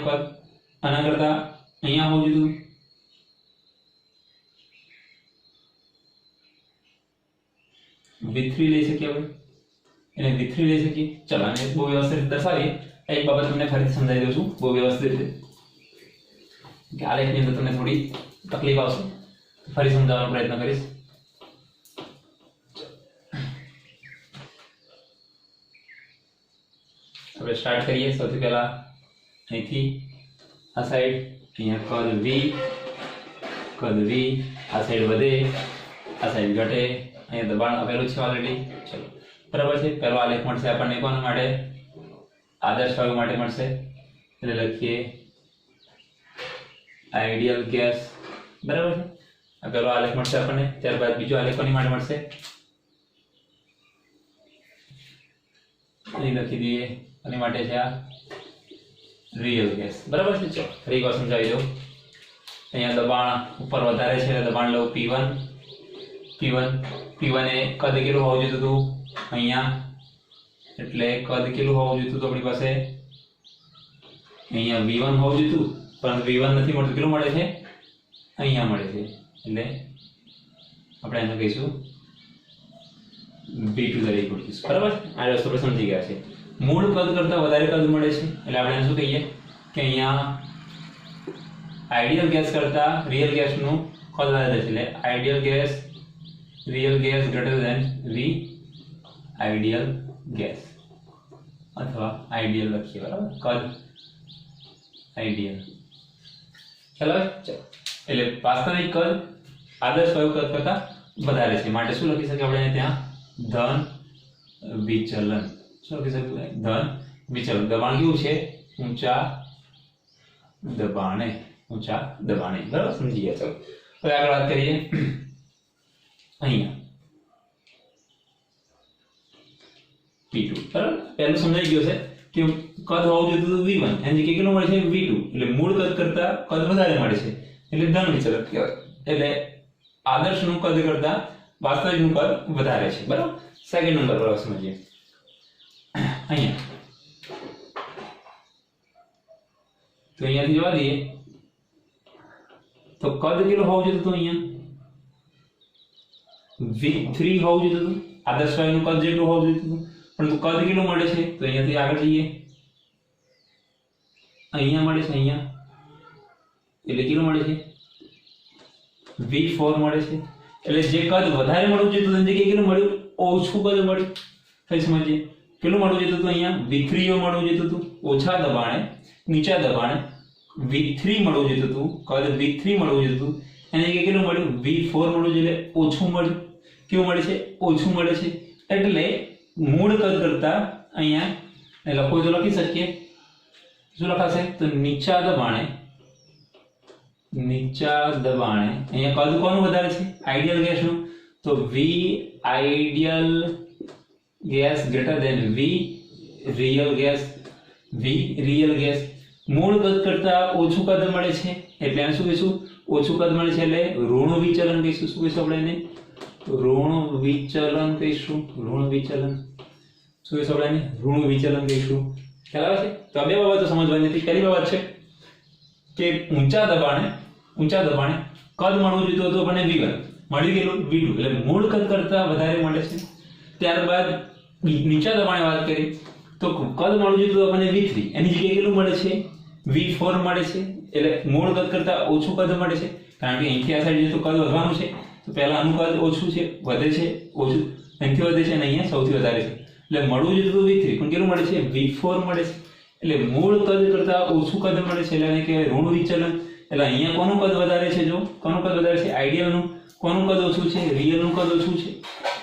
કદ આના કરતા અહીંયા હોવું જોઈતું. V3 લઈ શકીએ આપણે, એને V3 લઈ શકીએ. ચલો આને બહુ વ્યવસ્થિત રીતે દર્શાવીએ. એક બાબત તમને ફરીથી સમજાવી દઉં છું બહુ વ્યવસ્થિત રીતે, કે આલેખની અંદર તમને થોડી તકલીફ આવશે, ફરી સમજાવવાનો પ્રયત્ન કરીશ. આપણે સ્ટાર્ટ કરીએ. સૌથી પહેલા અહીંથી આ સાઈડ, અહીંયા કદ V, આ સાઈડ વધે, આ સાઈડ ઘટે, અહીંયા દબાણ આપેલું છે ઓલરેડી. ચલો બરાબર છે. પહેલો આલેખ મળશે આપણને કોના માટે? આદર્શ વાયુ માટે મળશે. એટલે લખીએ આઈડિયલ ગેસ. બરાબર છે. આ પહેલો આલેખ મળશે આપણને. ત્યારબાદ બીજો આલેખ કોની માટે મળશે? અહીં લખી દઈએ કોની માટે છે? આ રિયલ ગેસ. બરાબર છે. ચલો ફરી એક વાર સમજાવી દઉં. અહીંયા દબાણ ઉપર વધારે છે એટલે દબાણ લઉં P1. P1 એ કદ કેટલું હોવું જોઈતું હતું? અહીંયા. એટલે કદ કેટલું હોવું જોઈતું હતું આપણી પાસે? અહીંયા V1 હોવું જોઈતું, પરંતુ V1 નથી મળતું. કેટલું મળે છે? અહીંયા મળે છે. એટલે આપણે એને કહીશું V2 તરીકે ગોઠવીશું. બરાબર. આ વસ્તુ આપણે સમજી ગયા છે. મૂળ કદ કરતા વધારે કદ મળે છે એટલે આપણે એને શું કહીએ કે અહીંયા આઈડિયલ ગેસ કરતા રિયલ ગેસનું કદ વધારે છે. એટલે ideal gas, real gas greater than V ideal gas, અથવા આઈડિયલ લખીએ. બરાબર. કદ આઈડિયલ. ચાલો. એટલે વાસ્તવિક કદ આદર્શ વાયુ કદ કરતા વધારે છે માટે શું લખી શકીએ આપણે? ત્યાં ધન વિચલન. શું લખી શકીએ? ધન વિચલન. દબાણ કેવું છે? ઊંચા દબાણે. બરાબર. સમજી ગયા. ચાલો હવે આગળ વાત કરીએ. અહીંયા P2. બરાબર. પહેલું સમજાઈ ગયું છે કે કદ હોવું જોઈતું હતું V1, એની જગ્યાએ કેટલું મળે છે? V2. એટલે મૂળ કદ કરતા કદ વધારે મળે છે એટલે ધન વિચલન કહેવાય. એટલે આદર્શનું કદ કરતા વાસ્તવિકનું કદ વધારે છે. બરાબર. સેકન્ડ નંબર પર સમજીએ. અહીંયા તો અહીંયાથી જવા દઈએ તો કદ કેટલું હોવું જોઈતું હતું? અહીંયા V3 હોવું જોઈતું હતું. આદર્શ વાયુનું કદ જેટલું હોવું જોઈતું હતું, પરંતુ કદ કેટલું મળે છે? તો અહીંયાથી આગળ જઈએ. અહીંયા મળે છે. અહીંયા એટલે કેટલું મળે છે? V4 મળે છે. એટલે જે કદ વધારે મળવું જોઈતું એની જગ્યાએ કેટલું મળ્યું? ઓછું કદ મળ્યું. કઈ સમજીએ? કેટલું મળવું જોઈતું હતું? અહીંયા V3 મળવું જોઈતું હતું ઓછા દબાણે, નીચા દબાણે. V3 મળવું જોઈતું હતું, કદ V3 મળવું જોઈતું હતું, એની જગ્યાએ કેટલું મળ્યું? V4 મળવું જોઈએ એટલે ઓછું મળ્યું. કેવું મળે છે? ઓછું મળે છે. એટલે મૂળ કદ કરતા અહીંયા લખો તો લખી શકીએ. શું લખાશે? તો નીચા દબાણે અહીંયા કદ કોનું વધારે છે? આઈડિયલ ગેસનું. તો V ideal gas greater than V real gas. મૂળ કદ કરતા ઓછું કદ મળે છે એટલે એને શું કહીશું? ઓછું કદ મળે છે એટલે ઋણ વિચલન કહીશું. શું કહીશું આપણે એને? ઋણ વિચલન કહીશું. ઋણ વિચલન કહીશું. ખ્યાલ આવે છે? તો આ બે બાબતો સમજવાની હતી. પહેલી બાબત છે કે ઊંચા દબાણે કદ મળવું જોઈતું હતું આપણને V1, મળી ગયેલું V2. એટલે મૂળ કદ કરતા વધારે મળે છે. ત્યારબાદ નીચા દબાણે વાત કરીએ તો કદ મળવું જોઈતું આપણને V3, એની જગ્યાએ કેટલું મળે છે? V4 મળે છે. એટલે મૂળ કદ કરતા ઓછું કદ મળે છે. કારણ કે અહીંથી આ સાઈડ તો કદ વધવાનું છે, તો પહેલા આનું કદ ઓછું છે, વધે છે, ઓછું અહીંથી વધે છે અને અહીંયા સૌથી વધારે છે. એટલે મળવું જોઈતું V3 પણ કેટલું મળે છે? V4 મળે છે. એટલે મૂળ કદ કરતા ઓછું કદ મળે છે એટલે એને કહેવાય ઋણ વિચલન. એટલે અહીંયા કોનું કદ વધારે છે? જો કોનું કદ વધારે છે? આઈડિયલનું. કોનું કદ ઓછું છે? રિયલ નું કદ ઓછું છે,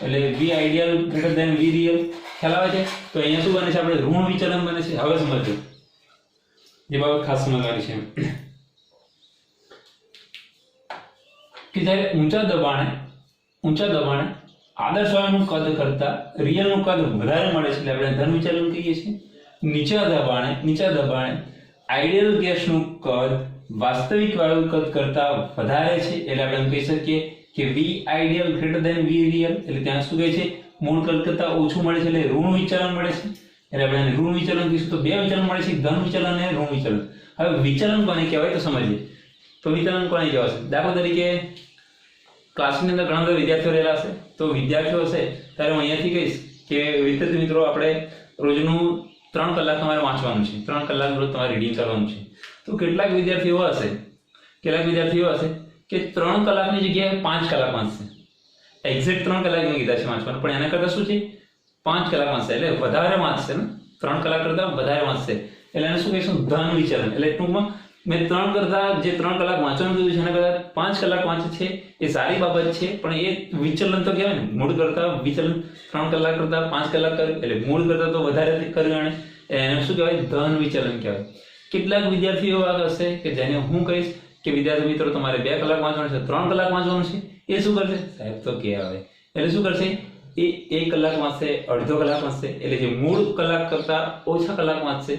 એટલે v ideal greater than v real. ખ્યાલ આવે છે? તો અહીંયા શું બને છે? આપણે ઋણ વિચલન બને છે. હવે સમજો, જે બાબત ખાસ સમજવાની છે કે જ્યારે ઊંચા દબાણે આદર્શ વાયુનું કદ કરતા રિયલ નું કદ વધારે મળે છે એટલે આપણે ધન વિચલન કહીએ છીએ. નીચા દબાણે આઈડિયલ ગેસનું કદ વાસ્તવિક વાયુ કદ કરતા વધારે છે એટલે આપણે એમ કહી શકીએ કે v ideal greater than v real. એટલે ત્યાં શું કહે છે? મૂળ કદ કરતા ઓછું મળે છે એટલે ઋણ વિચલન મળે છે. એટલે આપણે એને ઋણ વિચલન કહીશું. તો બે વિચલન મળે છે, ધન વિચલન અને ઋણ વિચલન. હવે વિચલન કોને કહેવાય તો સમજીએ. તો વિચલન કોને કહેવાય? દાખલા તરીકે ક્લાસની અંદર ઘણા બધા વિદ્યાર્થીઓ રહેલા હશે, તો વિદ્યાર્થીઓ હશે ત્યારે હું અહીંયાથી કહીશ કે વિદ્યાર્થી મિત્રો આપણે રોજનું 3 કલાક તમારે વાંચવાનું છે, 3 કલાક રોજ તમારે રીડિંગ કરવાનું છે. તો કેટલાક વિદ્યાર્થીઓ હશે કે 3 કલાકની જગ્યાએ 5 કલાક વાંચશે. એક્ઝેક્ટ 3 કલાક મેં કીધા છે વાંચવાનું, પણ એના કરતા શું છે 5 કલાક વાંચશે એટલે વધારે વાંચશે ને, 3 કલાક કરતા વધારે વાંચશે એટલે એને શું કહીશું? ધન વિચલન. એટલે ટૂંકમાં મેં 3 કરતા જે 3 કલાક વાંચવાનું કીધું છે એના કરતા 5 કલાક વાંચે છે એ સારી બાબત છે, પણ એ વિચલન તો કહેવાય ને. મૂળ કરતા વિચલન 3 કલાક કરતા 5 કલાક કર્યું એટલે મૂળ કરતા તો વધારે કર્યું એને શું કહેવાય? ધન વિચલન કહેવાય. કેટલાક વિદ્યાર્થીઓ એવા હશે કે જેને હું કહીશ કે વિદ્યાર્થી મિત્રો તમારે 2 કલાક વાંચવાનું છે, 3 કલાક વાંચવાનું છે, એ શું કરશે? સાહેબ તો કહેવાય એટલે શું કરશે? એ 1 કલાક વાંચશે, અડધો કલાક વાંચશે એટલે જે મૂળ કલાક કરતા ઓછા કલાક વાંચશે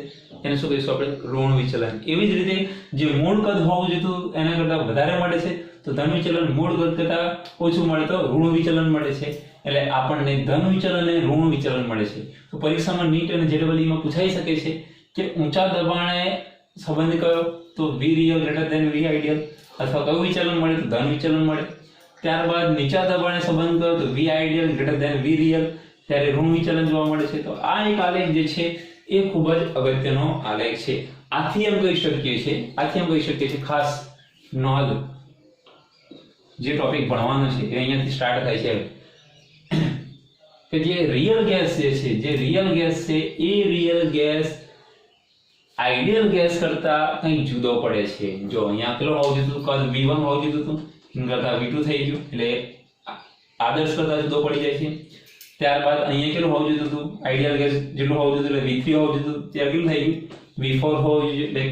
એને શું કહીશું આપણે? ઋણ વિચલન. એવી જ રીતે જે મૂળ કદ હોવું જોઈતું એના કરતા વધારે મળે છે તો ધન વિચલન, મૂળ કદ કરતા ઓછું મળે તો ઋણ વિચલન મળે છે. એટલે આપણને ધન વિચલન અને ઋણ વિચલન મળે છે. તો પરીક્ષામાં નીટ અને JEE માં પૂછાઈ શકે છે કે ઊંચા દબાણે સંબંધ કયો? તો v real greater than v ideal. અથવા કયું વિચલન મળે? તો ધન વિચલન મળે. ત્યારબાદ નીચા દબાણે સંબંધ કયો? તો v ideal greater than v real, ત્યારે ઋણ વિચલન જોવા મળે છે. તો આ એક આલેખ જે છે એ ખૂબ જ અગત્યનો આલેખ છે. આથી એમ કહી શકીએ છીએ ખાસ નોંધ, જે ટોપિક ભણવાનો છે એ અહીંયાથી સ્ટાર્ટ થાય છે કે જે રિયલ ગેસ છે એ રિયલ ગેસ આઈડિયલ ગેસ કરતા કંઈક જુદો પડે છે. જો અહીંયા કેટલો હોવું જોઈતું? કદ v1 હોવું જોઈતું હતું, એના કરતા v2 થઈ ગયું એટલે આદર્શ કરતા જુદો પડી જાય છે. ત્યારબાદ અહીંયા કેટલું હોવું જોઈતું હતું? આઈડિયલ ગેસ જેટલું હોવું જોઈતું એટલે v3 હોવું જોઈતું, ત્યારે કેટલું થઈ ગયું? v4 હોવું જોઈએ.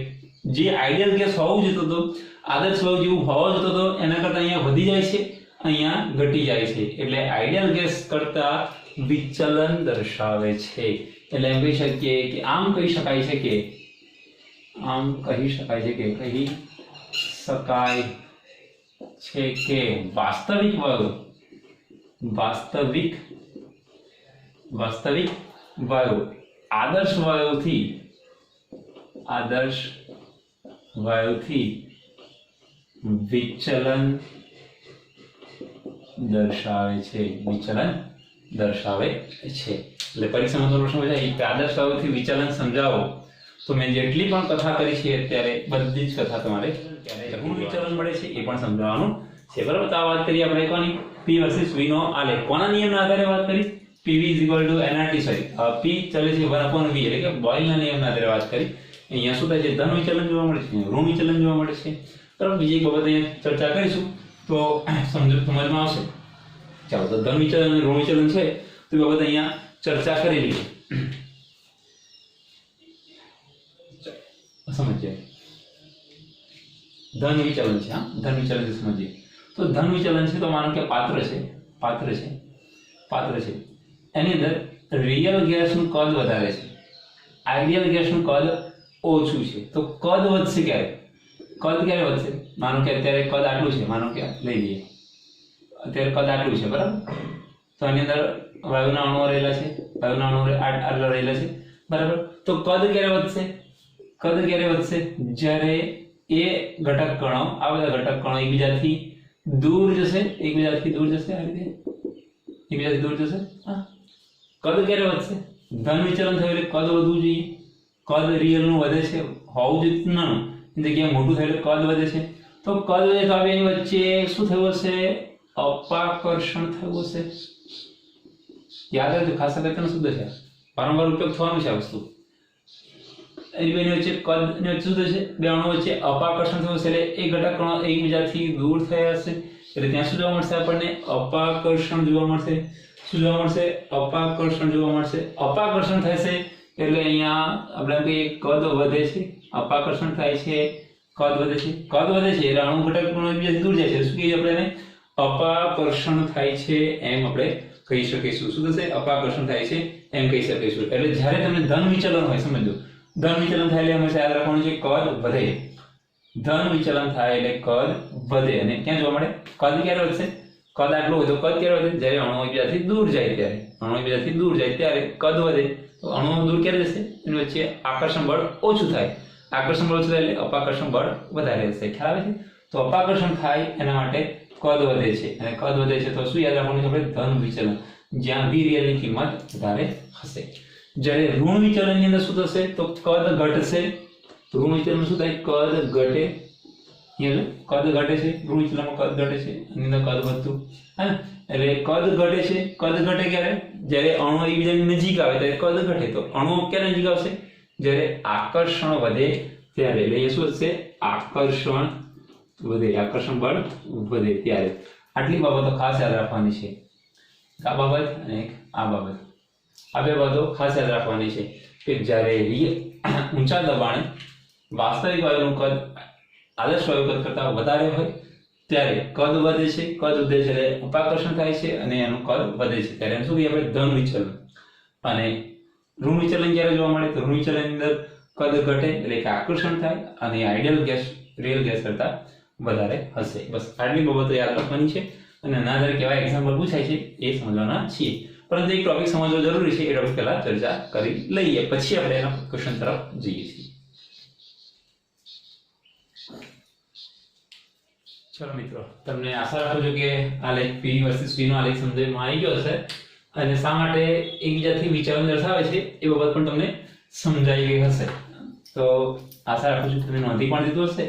જે આઈડિયલ ગેસ હોવું જોઈતું હતું, આદર્શ વાયુ જેવું હોવું જોઈતું હતું એના કરતા અહીંયા વધી જાય છે, અહીંયા ઘટી જાય છે. એટલે આઈડિયલ ગેસ કરતા વિચલન દર્શાવે છે. એટલે એમ કહી શકીએ કે કહી શકાય છે કે વાસ્તવિક વાયુ આદર્શ વાયુથી વિચલન દર્શાવે છે. એટલે પરીક્ષામાં પ્રશ્ન પૂછાય કે આદર્શ વાયુથી વિચલન સમજાવો, તો મેં જેટલી પણ કથા કરી છે અત્યારે બધી જ કથા તમારે ઋણ વિચલન મળે છે એ પણ સમજાવવાનું છે. બરાબર? તો આ વાત કરી આપણે કોની? P વર્સિસ V નો આલેખ. કોના નિયમના આધારે વાત કરી? PV nRT. P ચલે છે 1/V એટલે કે બોયલના નિયમના આધારે વાત કરી. અહીંયા શું થાય છે? ધન વિચલન જોવા મળે છે, ઋણ વિચલન જોવા મળે છે. બરાબર? બીજી એક બાબત અહીંયા ચર્ચા કરીશું તો સમજમાં આવશે. ચાલો, તો ધન વિચલન અને ઋણ વિચલન છે તો એ બાબત અહીંયા ચર્ચા કરી લઈએ. સમજીએ ધન વિચલન છે. ધન વિચલન સમજીએ તો ધન વિચલન છે તો માનો કે પાત્ર છે એની અંદર રિયલ ગેસનું કદ વધારે છે, આઈડિયલ ગેસનું કદ ઓછું છે. તો કદ વધશે ક્યારે વધશે? માનો કે અત્યારે કદ આટલું છે, માનો કે લઈ લઈએ અત્યારે કદ આટલું છે, બરાબર? તો આની અંદર વાયુના અણુઓ રહેલા છે, આટલા રહેલા છે, બરાબર? તો કદ ક્યારે વધશે? જ્યારે એ ઘટક કણો, આ બધા ઘટક કણો એકબીજાથી દૂર જશે, આ રીતે એકબીજાથી દૂર જશે. કદ ક્યારે વધશે? ધન વિચલન થયું એટલે કદ વધવું જોઈએ. કદ રિયલ નું વધે છે, હોવું જોઈએ નાનું, એની જગ્યાએ મોટું થયું એટલે કદ વધે છે. તો કદ વધે તો એની વચ્ચે શું થયું હશે? અપાકર્ષણ થયું હશે. યાદ રાખજો, ખાસ અગત્યનો શબ્દ છે, વારંવાર ઉપયોગ થવાનો છે આ વસ્તુ. એની વચ્ચે કદની વચ્ચે શું થશે? બે અણુઓ વચ્ચે અપાકર્ષણ થયું હશે એટલે એ ઘટક કણો એકબીજાથી દૂર થયા હશે. એટલે ત્યાં શું જોવા મળશે આપણને અપાકર્ષણ જોવા મળશે શું જોવા મળશે અપાકર્ષણ જોવા મળશે અપાકર્ષણ થશે એટલે અહીંયા આપણે એમ કહીએ કદ વધે છે અપાકર્ષણ થાય છે કદ વધે છે એટલે અણુ ઘટક પણ એકબીજાથી દૂર જાય છે શું કહીએ આપણે એને અપાકર્ષણ થાય છે એમ આપણે કહી શકીશું શું થશે અપાકર્ષણ થાય છે એમ કહી શકીશું એટલે જ્યારે તમને ધન વિચલન હોય સમજો ધન વિચલન થાય એટલે હંમેશા યાદ રાખવાનું છે કદ વધે ધન વિચલન થાય એટલે કદ વધે અને ક્યાં જોવા મળે કદ ક્યારે વધશે કદ આટલું હોય તો કદ ક્યારે વધે જ્યારે અણુ એકબીજાથી દૂર જાય ત્યારે કદ વધે તો અણુ દૂર ક્યારે જશે એની વચ્ચે આકર્ષણ બળ ઓછું થાય એટલે અપાકર્ષણ બળ વધારે હશે ખ્યાલ આવે છે તો અપાકર્ષણ થાય એના માટે કદ વધે છે અને કદ વધે છે તો શું યાદ રાખવાનું છે આપણે ધન વિચલન જ્યાં v real ની કિંમત વધારે હશે જ્યારે ઋણ વિચલનની અંદર શું થશે તો કદ ઘટશે તો ઋણ વિચલન શું થાય કદ ઘટે કદ ઘટે છે ઋણ વિચલનમાં કદ ઘટે છે અને અંદર કદ વધતું હા એટલે કદ ઘટે છે કદ ઘટે ક્યારે જ્યારે અણુ એકબીજાની નજીક આવે ત્યારે કદ ઘટે તો અણુ ક્યારે નજીક આવશે જ્યારે આકર્ષણ વધે ત્યારે એટલે એ શું થશે આકર્ષણ બળ વધે ત્યારે આટલી બાબતો ખાસ યાદ રાખવાની છે આ બાબત અને આ બાબત આ બે બાબતો ખાસ યાદ રાખવાની છે કે જ્યારે ઊંચા દબાણે વાસ્તવિક વાયુનું કદ આદર્શ વાયુ કદ કરતાં વધારે હોય ત્યારે કદ વધે છે એટલે અપાકર્ષણ થાય છે અને એનું કદ વધે છે ત્યારે શું કહીએ આપણે ધન વિચલન અને ઋણ વિચલન જ્યારે જોવા મળે તો ઋણ વિચલનની અંદર કદ ઘટે એટલે કે આકર્ષણ થાય અને આઈડિયલ ગેસ રિયલ ગેસ કરતાં વધારે હશે બસ આટલી બાબતો યાદ રાખવાની છે અને ના દર કેવા એક્ઝામ્પલ પૂછાય છે એ સમજવાના છીએ પરંતુ એક ટોપિક સમજવો જરૂરી છે એ ટોપિક પહેલા ચર્ચા કરી લઈએ પછી આપણે એના ક્વેશ્ચન તરફ જઈએ છીએ ચલો મિત્રો તમને આશા રાખું છું કે આ લેખ P વર્સિસ V નો આલેખ સમજવામાં આવી ગયો હશે અને શા માટે એકબીજાથી વિચલન દર્શાવે છે એ બાબત પણ તમને સમજાઈ ગઈ હશે તો આશા રાખું છું કે તમે નોંધી પણ લીધું હશે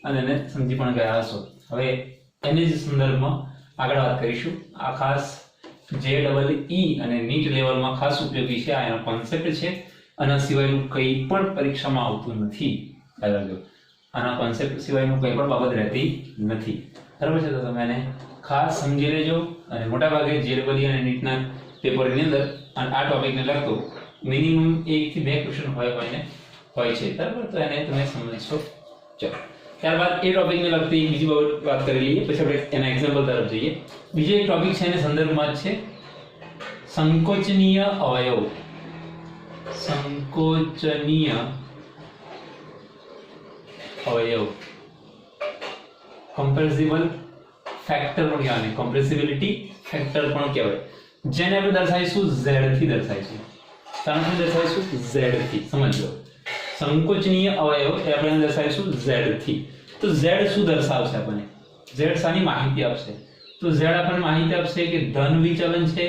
અને એને સમજી પણ ગયા હશો હવે એની જ સંદર્ભમાં આગળ વાત કરીશું આ ખાસ JEE અને નીટ લેવલમાં ખાસ ઉપયોગી છે આ એનો કોન્સેપ્ટ છે આના સિવાયનું કંઈ પણ પરીક્ષામાં આવતું નથી યાદ રાખજો આના કોન્સેપ્ટ સિવાયનું કંઈ પણ બાબત રહેતી નથી બરાબર છે તો તમે એને ખાસ સમજી લેજો અને મોટાભાગે JEE અને નીટના પેપરની અંદર આ ટોપિકને લગતો મિનિમમ 1 થી 2 ક્વેશ્ચન હોય છે બરાબર તો એને તમે સમજશો ચલો ત્યારબાદ એ ટોપિકને લગતી બીજી વાત કરી લઈએ પછી આપણે એના એક્ઝામ્પલ તરફ જઈએ બીજો એક ટોપિક છે એના સંદર્ભમાં છે સંકોચનીય અવયવ કોમ્પ્રેસિબલ ફેક્ટર પણ કહેવાય કોમ્પ્રેસિબિલિટી ફેક્ટર પણ કહેવાય જેને આપણે દર્શાવીશું z થી દર્શાવીશું ત્રણથી દર્શાવીશું z થી સમજો સંકોચનીય અવયવ એ આપણે દર્શાવીશું z થી તો z શું દર્શાવશે આપણને z શાની માહિતી આપશે તો z આપણને માહિતી આપશે કે ધન વિચલન છે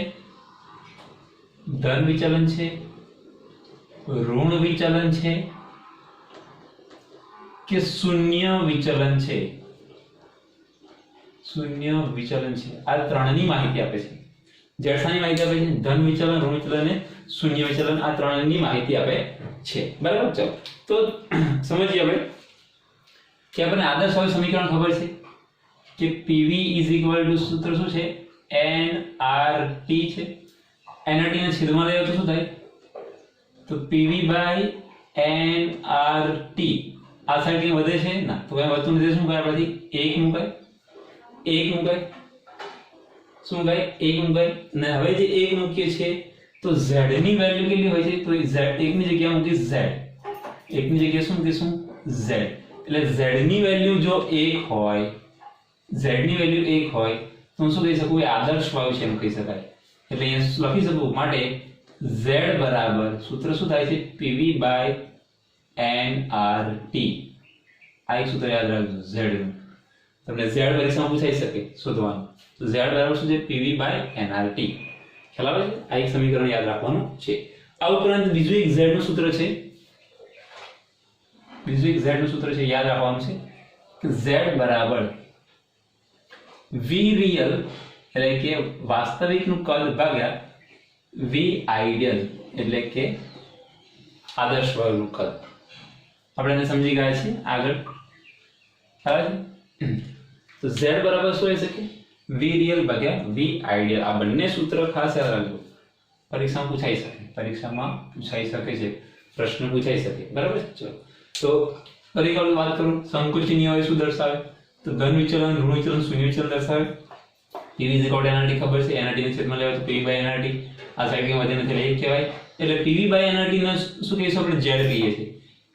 ઋણ વિચલન છે કે શૂન્ય વિચલન છે આ ત્રણની માહિતી આપે છે z શાની માહિતી આપે છે ધન વિચલન ઋણ વિચલન અને શૂન્ય વિચલન આ ત્રણની માહિતી આપે છે બરાબર ચાલો તો સમજીએ આપણે કે આપણને આદર્શ વાયુ સમીકરણ ખબર છે કે PV સૂત્ર શું છે nRT છે nRT ને છેદમાં લઈએ તો શું થાય તો PV nRT આ સાઈડ કઈ વધે છે ના તો કઈ વધતું નથી શું કરે આપણાથી 1 મુકાય અને હવે જે 1 મૂકીએ છે તો z ની વેલ્યુ કેટલી હોય છે તો z 1 ની જગ્યાએ મૂકી z 1 ની જગ્યાએ શું મૂકીશું z એટલે z ની વેલ્યુ જો 1 હોય તો હું શું કહી શકું એ આદર્શ વાયુ છે એમ કહી શકાય એટલે અહીંયા લખી શકું માટે z બરાબર સૂત્ર શું થાય છે PV nRT આ એક સૂત્ર યાદ રાખજો z નું તમને z પરીક્ષામાં પૂછાઈ શકે શોધવાનું તો z બરાબર શું છે PV nRT ખ્યાલ આવે છે આ એક સમીકરણ યાદ રાખવાનું છે આ ઉપરાંત બીજું એક z નું સૂત્ર છે યાદ રાખવાનું છે કે z બરાબર v real એટલે કે વાસ્તવિક નું કદ ભાગ્યા v ideal એટલે કે આદર્શ વાયુનું કદ આપણે એને સમજી ગયા છીએ આગળ હવે તો z બરાબર શું હોઈ શકે? v રિયલ ભાગ્યા v આઈડિયલ. આ બંને સૂત્ર ખાસ યાદ રાખજો. પરીક્ષામાં પૂછાઈ શકે છે, પ્રશ્ન પૂછાઈ શકે. બરાબર. ચલો તો ફરી એકવાર વાત કરું. સંકોચનીય અવયવ શું દર્શાવે? તો ધન વિચલન, ઋણ વિચલન, શૂન્ય વિચલન દર્શાવે. PV = NRT ખબર છે, NRT ને છેદમાં લેવાય તો PV/NRT. આ સાઈડ કે વધે નથી એટલે 1 કહેવાય. એટલે PV/NRT ને શું કહીશું આપણે? Z કહીએ છીએ.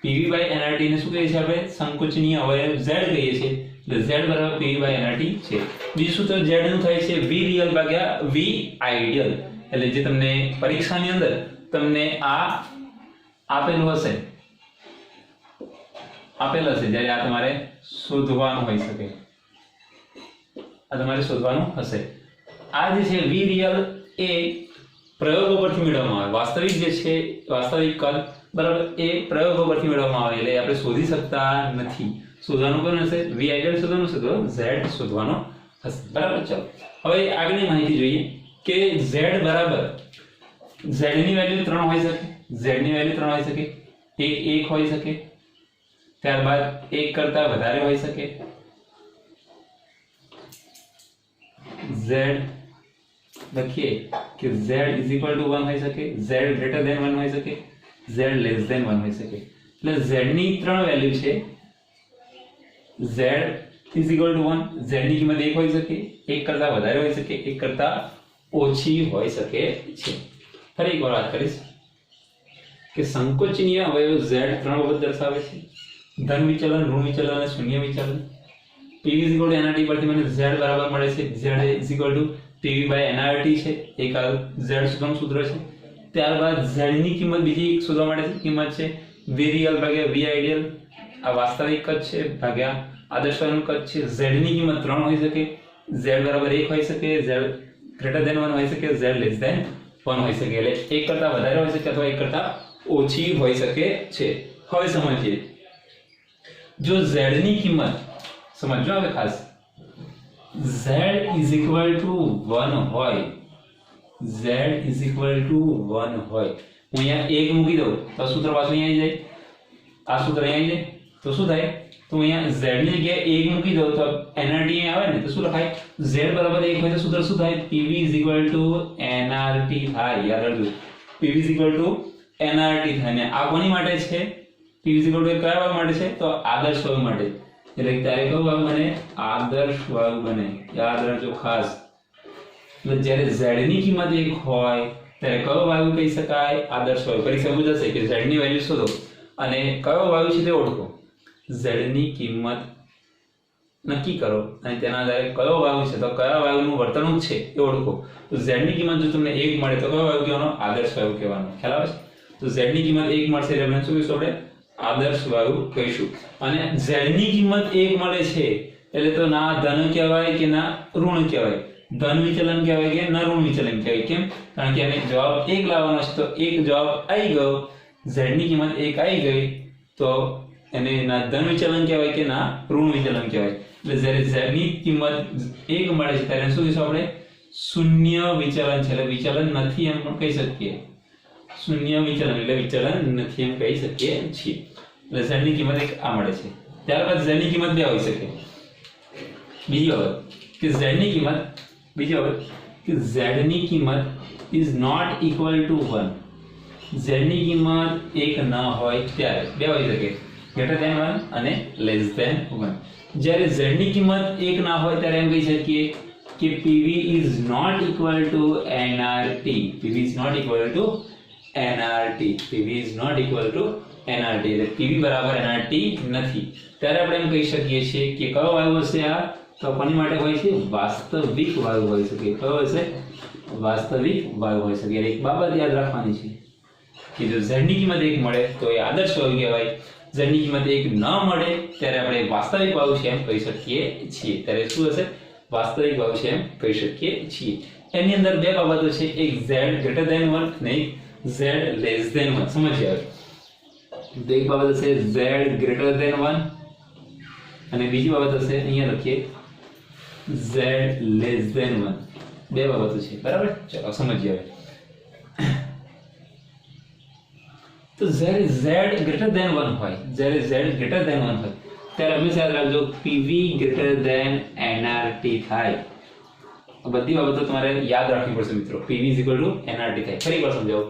PV/NRT ને શું કહીએ છીએ આપણે? સંકોચનીય અવયવ Z કહીએ છીએ. એટલે Z બરાબર PV/NRT છે. બીજું સૂત્ર Z નું થાય છે v રિયલ ભાગ્યા v આઈડિયલ. એટલે જે તમને પરીક્ષાની અંદર તમને આ આપેલ હશે જ્યારે આ તમારે શોધવાનું હોઈ શકે, આ તમારે શોધવાનું હશે. આ જે છે v રિયલ એ પ્રયોગો પરથી મેળવવામાં આવે. વાસ્તવિક જે છે, વાસ્તવિક કદ બરાબર એ પ્રયોગો પરથી મેળવવામાં આવે. એટલે આપણે શોધી શકતા નથી. શોધવાનું કોણ હશે? v આઈડિયલ શોધવાનું છે તો z શોધવાનો હશે. બરાબર. ચલો હવે આગળની માહિતી જોઈએ કે z બરાબર z ની વેલ્યુ 3 હોઈ શકે. z ની વેલ્યુ 3 હોઈ શકે. એક 1 હોઈ શકે, ત્યારબાદ 1 કરતા વધારે હોઈ શકે. z લખીએ કે z = 1 હોઈ શકે, z greater than 1 હોઈ શકે, z less than 1 હોઈ શકે. એટલે z ની 3 વેલ્યુ છે. z = 1, z ની કિંમત 1 હોઈ શકે, 1 કરતા વધારે હોઈ શકે, 1 કરતા ઓછી હોઈ શકે છે. ફરી એકવાર વાત કરીશ કે સંકોચનીય અવયવ z 3 બાબત દર્શાવે છે. ધન વિચલન, ઋણ વિચલન અને શૂન્ય વિચલન. PV = NRT પરથી મને z બરાબર મળે છે. z = PV/NRT છે. એક આ z શોધવાનું સૂત્ર છે. ત્યારબાદ z ની કિંમત બીજી એક શોધવા માટે છે. કિંમત છે v રિયલ ભાગ્યા v આઈડિયલ. આ વાસ્તવિક કદ છે ભાગ્યા આદર્શ વાયુનું કદ છે. z ની કિંમત 3 હોઈ શકે, z બરાબર 1 હોઈ શકે, z greater than 1 હોઈ શકે, z less than 1 હોઈ શકે. એટલે 1 કરતા વધારે હોઈ શકે અથવા 1 કરતા ઓછી હોઈ શકે છે. હવે સમજીએ. જો z ની કિંમત સમજો હવે ખાસ z = 1 હોય, z = 1 હોય, હું અહીંયા 1 મૂકી દઉં તો સૂત્ર પાછું અહીંયા આવી જાય. આ સૂત્ર અહીંયા આવી જાય તો શું થાય? તો અહીંયા z ની જગ્યાએ 1 મૂકી દઉં તો NRT આવે ને તો શું લખાય? z બરાબર 1 હોય તો સૂત્ર શું થાય? PV = NRT થાય. યાદ રાખજો, PV = NRT થાય. ને આ કોની માટે છે? PV = કયા વાયુ માટે છે? તો આદર્શ વાયુ માટે. એટલે ત્યારે કયું વાયુ બને? આદર્શ વાયુ બને. યાદ રાખજો ખાસ. એટલે જ્યારે z ની કિંમત 1 હોય ત્યારે કયો વાયુ કહી શકાય? આદર્શ વાયુ. પરીક્ષા પૂછાશે કે z ની વેલ્યુ શોધો અને કયો વાયુ છે તે ઓળખો. z ની કિંમત નક્કી કરો અને તેના આધારે કયો વાયુ છે તો કયા વાયુનું વર્તણૂક છે એ ઓળખો. તો z ની કિંમત જો તમને 1 મળે તો કયો વાયુ કહેવાનો? આદર્શ વાયુ કહેવાનો. ખ્યાલ આવે છે? તો z ની કિંમત 1 મળશે એટલે આપણે શું કહીશું? આપણે આદર્શ વાયુ કહીશું. અને z ની કિંમત 1 મળે છે એટલે તો ના ધન કહેવાય કે ના ઋણ કહેવાય, ધન વિચલન કહેવાય કે ના ઋણ વિચલન કહેવાય. કેમ? કારણ કે આને જવાબ 1 લાવવાનો છે તો 1 જવાબ આવી ગયો, z ની કિંમત 1 આવી ગઈ તો એને ના ધન વિચલન કહેવાય કે ના ઋણ વિચલન કહેવાય. એટલે જ્યારે z ની કિંમત 1 મળે છે ત્યારે શું કહીશું આપણે? શૂન્ય વિચલન છે. એટલે વિચલન નથી એમ પણ કહી શકીએ. શૂન્ય વિચલન એટલે વિચલન નથી એમ કહી શકીએ છીએ. એટલે z ની કિંમત 1 આ મળે છે. ત્યારબાદ z ની કિંમત 2 હોઈ શકે. બીજી બાબત કે z ની કિંમત is not equal to 1. z ની કિંમત 1 ન હોય ત્યારે 2 હોઈ શકે, greater than 1 અને less than 1. જ્યારે z ની કિંમત 1 ના હોય ત્યારે એમ કહી શકીએ કે PV is not equal to NRT. PV is not equal to NRT. PV is not equal to NRT. એટલે PV બરાબર NRT નથી. ત્યારે આપણે એમ કહી શકીએ છીએ કે કયો વાયુ હશે? આ તો કોની માટે હોય છે? વાસ્તવિક વાયુ હોઈ શકે. કયો હશે? વાસ્તવિક વાયુ હોઈ શકે. એટલે એક બાબત યાદ રાખવાની છે કે જો z ની કિંમત 1 મળે તો એ આદર્શ વાયુ કહેવાય, z ની કિંમત 1 ન મળે ત્યારે આપણે વાસ્તવિક વાયુ છે એમ કહી શકીએ છીએ. ત્યારે શું હશે? વાસ્તવિક વાયુ છે એમ કહી શકીએ છીએ. એની અંદર બે બાબતો છે, એક z greater than 1 અને z less than 1. સમજીએ હવે. તો એક બાબત હશે z greater than 1 અને બીજી બાબત હશે અહીંયા લખીએ z less than 1. બે બાબતો છે. બરાબર? ચાલો સમજીએ હવે. તો જ્યારે z greater than 1 હોય, જ્યારે z greater than 1 હોય ત્યારે હંમેશા યાદ રાખજો પીવી ગ્રેટર ધેન એનઆરટી થાય. બધી બાબતો તમારે યાદ રાખવી પડશે મિત્રો. PV is equal to NRT થાય. ફરી વાર સમજાવો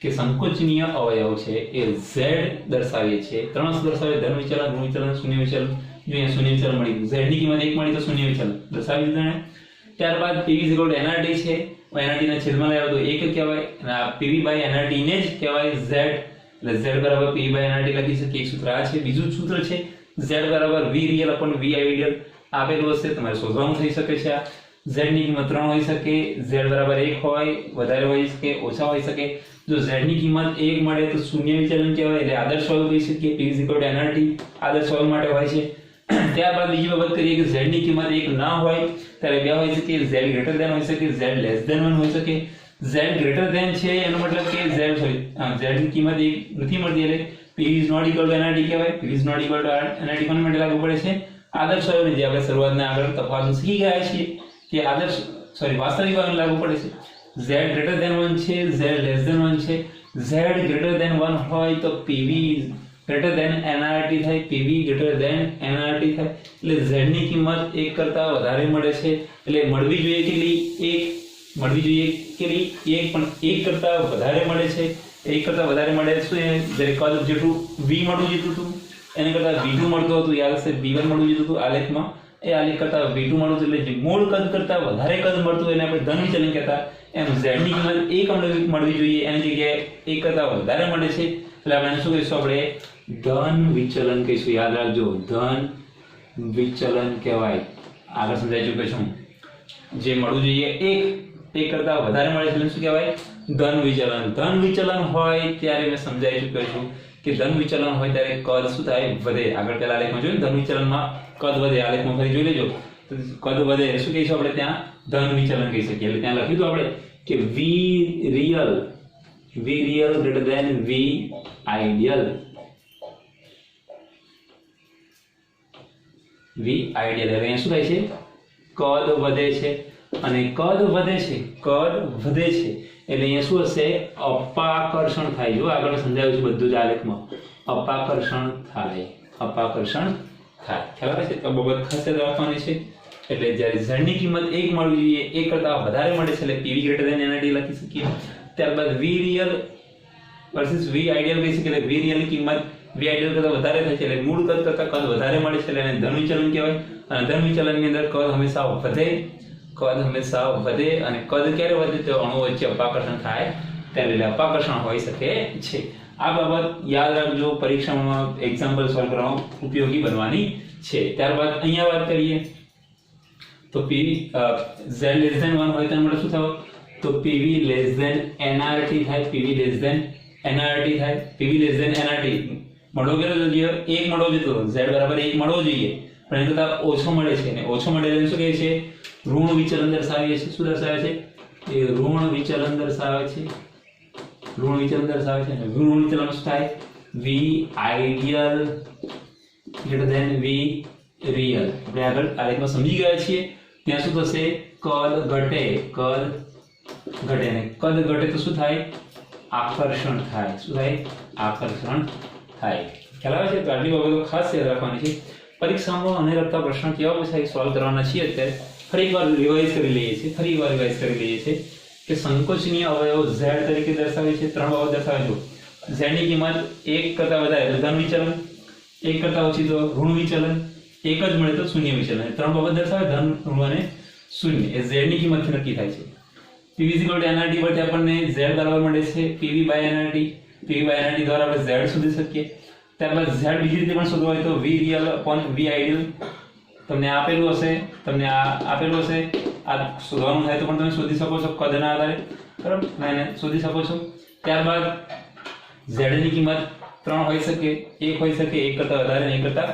કે સંકોચનીય અવયવ છે એ z દર્શાવીએ છીએ. ત્રણ દર્શાવે ધન વિચલન, ઋણ વિચલન, શૂન્ય વિચલન. જો અહીંયા શૂન્ય વિચલન મળી ગયું, z ની કિંમત 1 મળી તો શૂન્ય વિચલન દર્શાવી દીધું ને. ત્યારબાદ PV is equal to NRT છે, એનઆરટી ના છેદમાં લાવ્યો તો 1 કહેવાય અને આ પીવી બાય એનઆરટી ને જ કહેવાય z. એટલે z બરાબર પીવી બાય એનઆરટી લખી શકીએ. એક સૂત્ર આ છે. બીજું સૂત્ર છે z બરાબર v real upon v ideal. આપેલું હશે તમારે શોધવાનું થઈ શકે છે. આ z ની કિંમત 3 હોઈ શકે, z બરાબર 1 હોય, વધારે હોઈ શકે, ઓછા હોઈ શકે. જો z ની કિંમત 1 મળે તો શૂન્ય વિચલન કહેવાય એટલે આદર્શ વાયુ કહી શકીએ. p = nRT આદર્શ વાયુ માટે હોય છે. ત્યારબાદ બીજી બાબત કરીએ કે z ની કિંમત 1 ના હોય ત્યારે બે હોઈ શકે, z ગ્રેટર ધેન હોઈ શકે, z લેસ ધેન 1 હોઈ શકે. z ગ્રેટર ધેન છે એનો મતલબ કે z ની કિંમત 1 નથી મળતી એટલે p ≠ nRT કહેવાય. p ≠ nRT કોને માટે લાગુ પડે છે? આદર્શ વાયુને જે આપણે શરૂઆતના આગળ તફાવત શીખી ગયા છીએ કે વાસ્તવિક વાયુને લાગુ પડે છે. z ગ્રેટર ધેન 1 છે, z લેસ ધેન 1 છે. z ગ્રેટર ધેન 1 હોય તો pv ગ્રેટર ધેન nRT થાય, pv ગ્રેટર ધેન nRT થાય. એટલે z ની કિંમત 1 કરતા વધારે મળે છે એટલે મળવી જોઈએ કેટલી? 1 મળવી જોઈએ કેટલી? 1 પણ 1 કરતા વધારે મળે છે. 1 કરતા વધારે મળે શું? જ્યારે કદ જેટલું v મળવું જોઈતું હતું એને કરતા v2 મળતું હતું, યાદ હશે v1 મળવું જોઈતું હતું આલેખમાં, એ આલેખ કરતા v2 મળતું એટલે જે મૂળ કદ કરતા વધારે કદ મળતું એને આપણે ધન વિચલન કહેતા. એમ z ની કિંમત 1 મળવી જોઈએ એની જગ્યાએ 1 કરતા વધારે મળે છે એટલે આપણે શું કહીશું? આપણે ધન વિચલન કહીશું. યાદ રાખજો ધન વિચલન કહેવાય. આગળ સમજાઈ ચૂક્યો છું. જે મળવું જોઈએ 1 કરતા વધારે મળે છે એટલે શું કહેવાય? ધન વિચલન. ધન વિચલન હોય ત્યારે મેં સમજાઈ ચૂક્યો છું કે ધન વિચલન હોય ત્યારે કદ શું થાય? વધે. આગળ પેલા આલેખમાં જોયું ધન વિચલનમાં કદ વધે. આલેખમાં ફરી જોઈ લેજો. કદ વધે શું કહીશું આપણે? ત્યાં ધન વિચલન કહી શકીએ. એટલે ત્યાં લખ્યું આપણે કે v real greater than v ideal. v ideal એટલે અહીંયા શું થાય છે? કદ વધે છે અને કદ વધે છે એટલે અહીંયા શું હશે? અપાકર્ષણ થાય. જો આગળ સમજાવ્યું છે બધું જ આલેખમાં. અપાકર્ષણ થાય. ખ્યાલ આવે છે? તો બાબત ખાસ યાદ રાખવાની છે. એટલે જ્યારે z ની કિંમત 1 મળવી જોઈએ 1 કરતા વધારે મળે છે એટલે pv greater than nRT લખી શકીએ. ત્યારબાદ v real versus v ideal કહી શકીએ. એટલે v real ની કિંમત v ideal કરતા વધારે થાય છે એટલે મૂળ કદ કરતા કદ વધારે મળે છે એટલે એને ધન વિચલન કહેવાય. અને ધન વિચલનની અંદર કદ હંમેશા વધે અને કદ ક્યારે વધે? તો અણુ વચ્ચે અપાકર્ષણ થાય ત્યારે. એટલે અપાકર્ષણ હોઈ શકે છે. આ બાબત યાદ રાખજો. પરીક્ષામાં એક્ઝામ્પલ સોલ્વ કરવામાં ઉપયોગી બનવાની છે. ત્યારબાદ અહીંયા વાત કરીએ તો pv z less than 1 હોય તો એનો મતલબ શું થયો? તો pv less than nRT થાય. pv less than nRT મળવો કેટલો જોઈએ? 1 મળવો જોઈએ. z બરાબર 1 મળવો જોઈએ પણ એના કરતા ઓછો મળે છે અને ઓછો મળે એટલે શું કહે છે? ઋણ વિચલન દર્શાવીએ છીએ. શું દર્શાવે છે? એ ઋણ વિચલન દર્શાવે છે. ઋણ વિચલન શું થાય? v ideal greater than v real. આપણે આગળ આલેખમાં સમજી ગયા છીએ. ત્યાં શું થશે? કદ ઘટે ને કદ ઘટે તો શું થાય? આકર્ષણ થાય. શું થાય? આકર્ષણ થાય. ખ્યાલ આવે છે? તો આટલી બાબતો ખાસ યાદ રાખવાની છે. પરીક્ષામાં આને લગતા પ્રશ્નો કેવા પૂછાય સોલ્વ કરવાના છીએ અત્યારે ફરી એકવાર રિવાઇઝ કરી લઈએ છીએ કે સંકોચનીય અવયવ z તરીકે દર્શાવે છે. 3 બાબત દર્શાવે છે. z ની કિંમત 1 કરતા વધારે એટલે ધન વિચલન, 1 કરતા ઓછી તો ઋણ વિચલન, 1 જ મળે તો શૂન્ય વિચલન. 3 બાબત દર્શાવે ધન, ઋણ અને શૂન્ય. એ z ની કિંમતથી નક્કી થાય છે. pv = nRT પરથી આપણને z બરાબર મળે છે pv by nRT. pv by nRT દ્વારા આપણે z શોધી શકીએ. ત્યારબાદ z બીજી રીતે પણ શોધવા હોય તો v real upon v ideal. તમને આપેલું હશે આ શોધવાનું થાય તો પણ તમે શોધી શકો છો કદના આધારે, બરાબર? એને શોધી શકો છો. ત્યારબાદ z ની કિંમત 3 હોઈ શકે, 1 હોઈ શકે, 1 કરતા વધારે અને 1 કરતા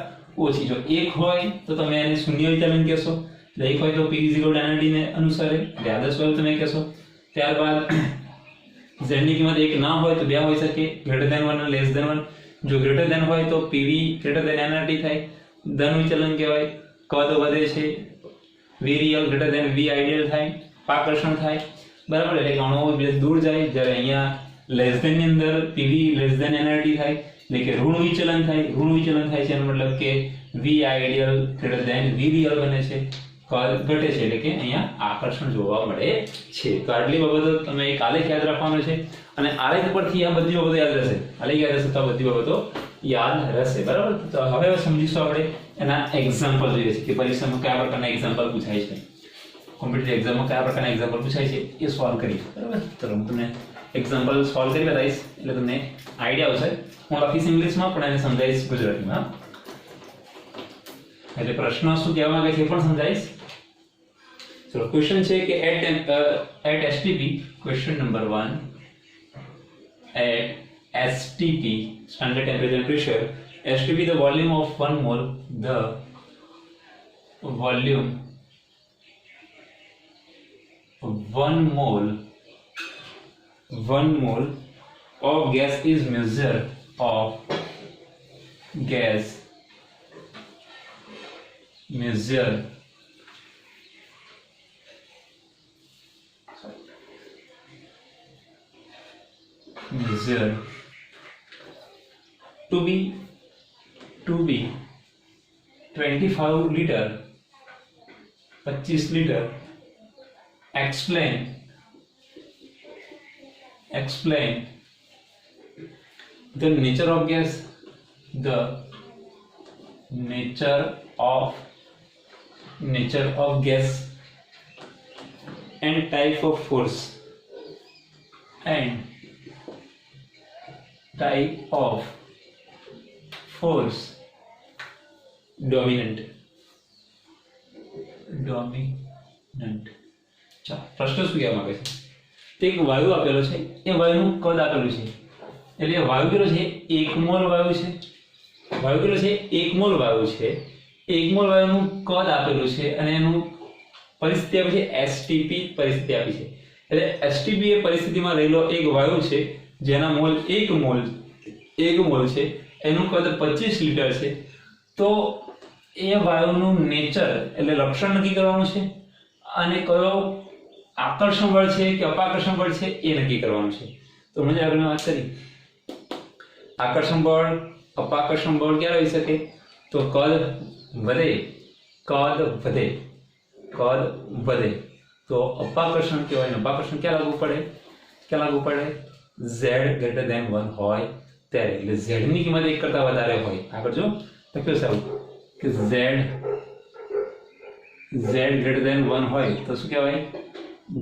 ઓછી. જો 1 હોય તો તમે એને શૂન્ય વિચલન કહેશો, 1 હોય તો p = nRT ને અનુસારે એટલે આદર્શ વાયુ તમે કહેશો. ત્યારબાદ z ની કિંમત 1 ના હોય તો 2 હોઈ શકે, greater than 1 અને less than 1. જો greater than હોય તો pv greater than nRT થાય, ધન વિચલન કહેવાય. કદ વધે છે, v real greater than v ideal થાય, આકર્ષણ થાય, બરાબર? એટલે અણુઓ દૂર જાય. જ્યારે અહીંયા લેસ ધેન ની અંદર pv less than nRT થાય એટલે કે ઋણ વિચલન થાય છે. એનો મતલબ કે V ideal greater than V real બને છે, કદ ઘટે છે, એટલે કે અહીંયા આકર્ષણ જોવા મળે છે. તો આટલી બાબતો તમે એક આલેખ યાદ રાખવાનો છે અને આલેખ પરથી આ બધી બાબતો યાદ રહેશે. આલેખ યાદ રહેશે તો આ બધી બાબતો યાદ રહેશે. બરાબર. તો હવે સમજીશું આપણે એના એક્ઝામ્પલ જોઈએ છે કે પરીક્ષામાં કયા પ્રકારના એક્ઝામ્પલ પૂછાય છે, કોમ્પિટિટિવ એક્ઝામમાં કયા પ્રકારના એક્ઝામ્પલ પૂછાય છે એ સોલ્વ કરીશું. બરાબર. તો હું તમને એક્ઝામ્પલ સોલ્વ કરી બતાવીશ એટલે તમને આઈડિયા આવશે. હું લખીશ ઇંગ્લિશમાં પણ એને સમજાવીશ ગુજરાતીમાં. એટલે પ્રશ્ન શું કહેવા માંગે છે એ પણ સમજાવીશ. ચલો ક્વેશ્ચન છે કે at STP, question number 1, at STP, standard temperature and pressure, STP, the volume of 1 mole, the volume 1 mole of gas is measured of gas measure to be 25 liter 25 liter. Explain the nature of gas, the nature of gas and type of force dominant. ચાલો પ્રશ્ન શું કહેવા માંગે છે? તે એક વાયુ આપેલો છે, એ વાયુનું કદ આપેલું છે. એટલે વાયુ કેટલો છે? 1 મોલ વાયુ છે. વાયુ કેટલો છે? 1 મોલ વાયુ છે. 1 મોલ વાયુનું કદ આપેલું છે અને એનું પરિસ્થિતિ આપી છે STP પરિસ્થિતિ આપી છે. એટલે STP એ પરિસ્થિતિમાં રહેલો એક વાયુ છે જેના મોલ 1 મોલ છે, એનું કદ 25 લીટર છે. તો એ વાયુનું નેચર એટલે લક્ષણ નક્કી કરવાનું છે અને કયો આકર્ષણ બળ છે કે અપાકર્ષણ બળ છે એ નક્કી કરવાનું છે. તો મને આગળ વાત કરી આકર્ષણ બળ અપાકર્ષણ બળ ક્યારે હોઈ શકે? તો કદ વધે તો અપાકર્ષણ કહેવાય. અપાકર્ષણ ક્યાં લાગુ પડે? z greater than 1 હોય ત્યારે. એટલે z ની કિંમત 1 કરતા વધારે હોય. આગળ જો લખ્યું સારું કે z greater than 1 હોય તો શું કહેવાય?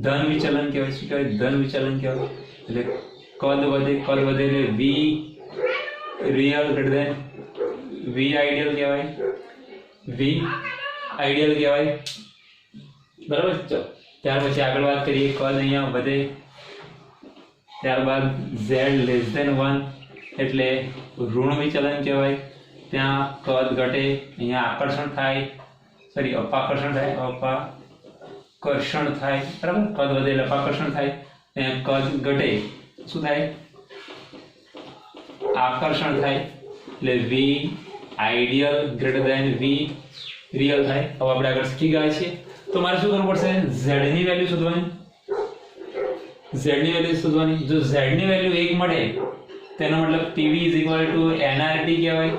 ધન વિચલન કહેવાય. શું કહેવાય? ધન વિચલન કહેવાય. એટલે કદ વધે એટલે v real greater than v ideal કહેવાય. બરાબર. ચલો ત્યાર પછી આગળ વાત કરીએ. કદ અહીંયા વધે, ત્યારબાદ z less than 1 એટલે ઋણ વિચલન કહેવાય. ત્યાં કદ ઘટે, અહીંયા આકર્ષણ થાય, અપાકર્ષણ થાય. બરાબર. કદ વધે એટલે અપાકર્ષણ થાય, અહીંયા કદ ઘટે શું થાય? આકર્ષણ થાય. એટલે v ideal greater than v real થાય. હવે આપણે આગળ શીખી ગયા છીએ તો મારે શું કરવું પડશે? z ની વેલ્યુ શોધવાની. જો z ની વેલ્યુ 1 મળે તેનો મતલબ PV nRT કહેવાય.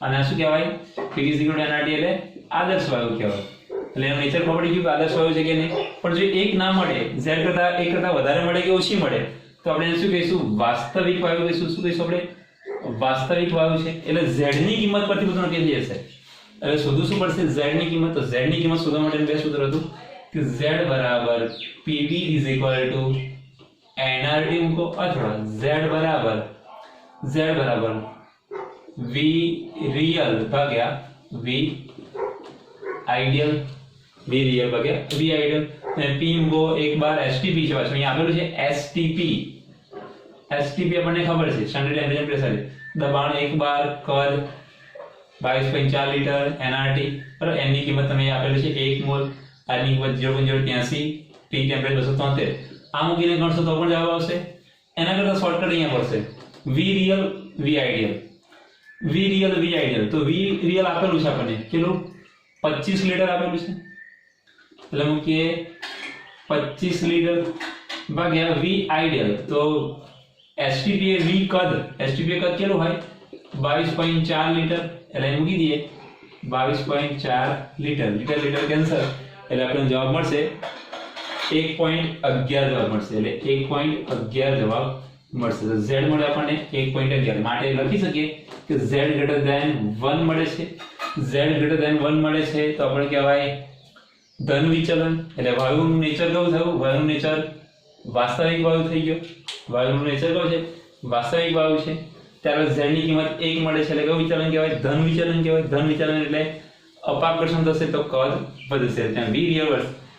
અને આ શું કહેવાય? PV nRT એટલે આદર્શ વાયુ કહેવાય. એટલે એનું નેચર ખબર પડી ગયું કે આદર્શ વાયુ છે કે નહીં. પણ જો 1 ના મળે, z કરતા 1 કરતા વધારે મળે કે ઓછી મળે તો આપણે એને શું કહીશું? વાસ્તવિક વાયુ કહીશું. શું કહીશું આપણે? વાસ્તવિક વાયુ છે. એટલે z ની કિંમત પરથી બધું નક્કી થઈ જશે. એટલે શોધવું શું પડશે? z ની કિંમત. તો z ની કિંમત શોધવા માટે બે સૂત્ર હતું કે z બરાબર PV nRT મૂકો અથવા z બરાબર v real ભાગ્યા v ideal. અને p મૂકો. એક બાર STP છે. પાછું અહીંયા આપેલું છે STP આપણને ખબર છે સ્ટાન્ડર્ડ ટેમ્પરેચર પ્રેશર. દબાણ 1 બાર, કદ 22.4 લીટર, nRT. બરાબર. n ની કિંમત તમે આપેલું છે 1 મોલ, r ની કિંમત 0.083, p ટેમ્પરેચર 273. આ મૂકીને ગણશો તો પણ જવાબ આવશે. એના કરતા શોર્ટકટ અહીંયા પડશે v real v ideal. તો v real આપેલું છે આપણને કેટલું? 25 લીટર આપેલું છે. એટલે મૂકીએ 25 લીટર ભાગ્યા v ideal. તો STP એ v કદ કેટલું હોય? 22.4 લીટર એટલે અહીં મૂકી દઈએ 22.4 લીટર લીટર લીટર કેન્સલ એટલે આપણને જવાબ મળશે 1.11 જવાબ મળશે એટલે 1.11 જવાબ મળશે તો z મળે આપણને 1.11 માટે લખી શકીએ કે z ગ્રેટર ધેન 1 મળે છે z ગ્રેટર ધેન 1 મળે છે તો આપણે કહેવાય ધન વિચલન એટલે વાયુનું નેચર કેવું થયું વાયુનું નેચર વાસ્તવિક વાયુ થઈ ગયો વાયુનું નેચર કેવું છે વાસ્તવિક વાયુ છે ત્યારે z ની કિંમત 1 મળે છે એટલે કેવું વિચલન કહેવાય ધન વિચલન કહેવાય ધન વિચલન એટલે અપાકર્ષણ થશે તો કદ વધશે ત્યાં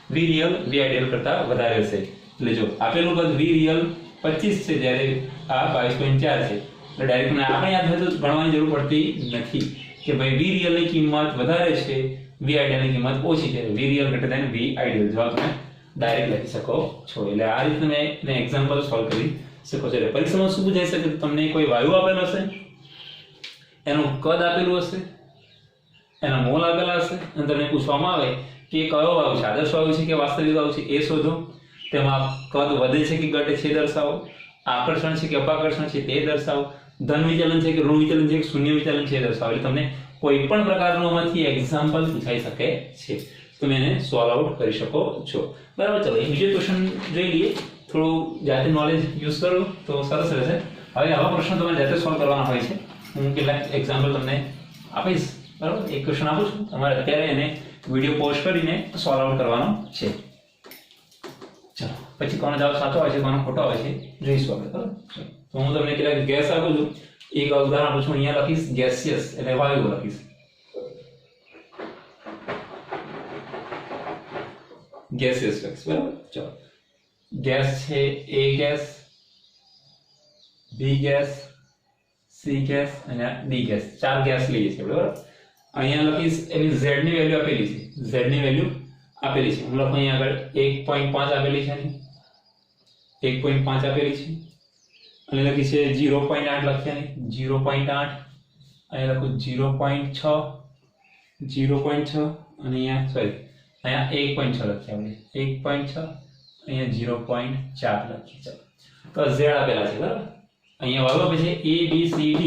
v real v ideal કરતા વધારે હશે એટલે જો આપેલું કદ v real 25 છે જ્યારે આ 22.4 છે એટલે ડાયરેક્ટ આપણે યાદ હોય તો ગણવાની જરૂર પડતી નથી કે ભાઈ v real ની કિંમત વધારે છે v ideal ની કિંમત ઓછી છે v real greater than v ideal જવાબ તમે ડાયરેક્ટ લખી શકો છો એટલે આ રીતે તમે એને એક્ઝામ્પલ સોલ્વ કરી શકો છો એટલે પરીક્ષામાં શું પૂછાઈ શકે તમને કોઈ વાયુ આપેલો હશે એનું કદ આપેલું હશે એના મોલ આપેલા હશે અને તમને પૂછવામાં આવે કે કયો વાયુ છે આદર્શ વાયુ છે કે વાસ્તવિક વાયુ છે એ શોધો તેમાં કદ વધે છે કે ઘટે છે દર્શાવો આકર્ષણ છે કે અપાકર્ષણ છે તે દર્શાવો ધન વિચલન છે કે ઋણ વિચલન છે કે શૂન્ય વિચલન છે એ દર્શાવો એટલે તમને કોઈ પણ પ્રકારનું આમાંથી એક્ઝામ્પલ પૂછાઈ શકે છે તમે એને સોલ્વ આઉટ કરી શકો છો બરાબર ચલો બીજો ક્વેશ્ચન જોઈ લઈએ થોડું જાતે નોલેજ યુઝ કરો તો સરસ રહેશે હવે આવા પ્રશ્નો તમારે જાતે સોલ્વ કરવાના હોય છે હું કેટલાક એક્ઝામ્પલ તમને આપીશ બરાબર એક ક્વેશ્ચન આપું છું તમારે અત્યારે એને વિડિયો પોઝ કરીને સોલ્વ આઉટ કરવાનો છે ચલો પછી કોનો જવાબ સાચો આવે છે કોનો ખોટો આવે છે જોઈશું આપણે બરાબર તો હું તમને કેટલાક ગેસ આપું છું એક ઉદાહરણ આપું છું અહીંયા લખીશ ગેસિયસ એટલે વાયુ લખીશ ગેસિયસ લખીશ બરાબર ચલો ગેસ છે A gas B gas C gas અને D ગેસ ચાર ગેસ લઈએ છીએ બરાબર અહીંયા લખીશ એની z ની વેલ્યુ આપેલી છે z ની વેલ્યુ આપેલી છે હું લખું અહીંયા આગળ 1.5 આપેલી છે 1.5 આપેલી છે અને લખી છે 0.8 લખ્યા ને 0.8 અહીંયા લખું 0.6 0.6 અને અહીંયા સોરી અહીંયા 1.6 લખ્યા આપણે 1.6 અહીંયા 0.4 લખી છે તો z આપેલા છે બરાબર અહીંયા વાળો આપે છે A B C D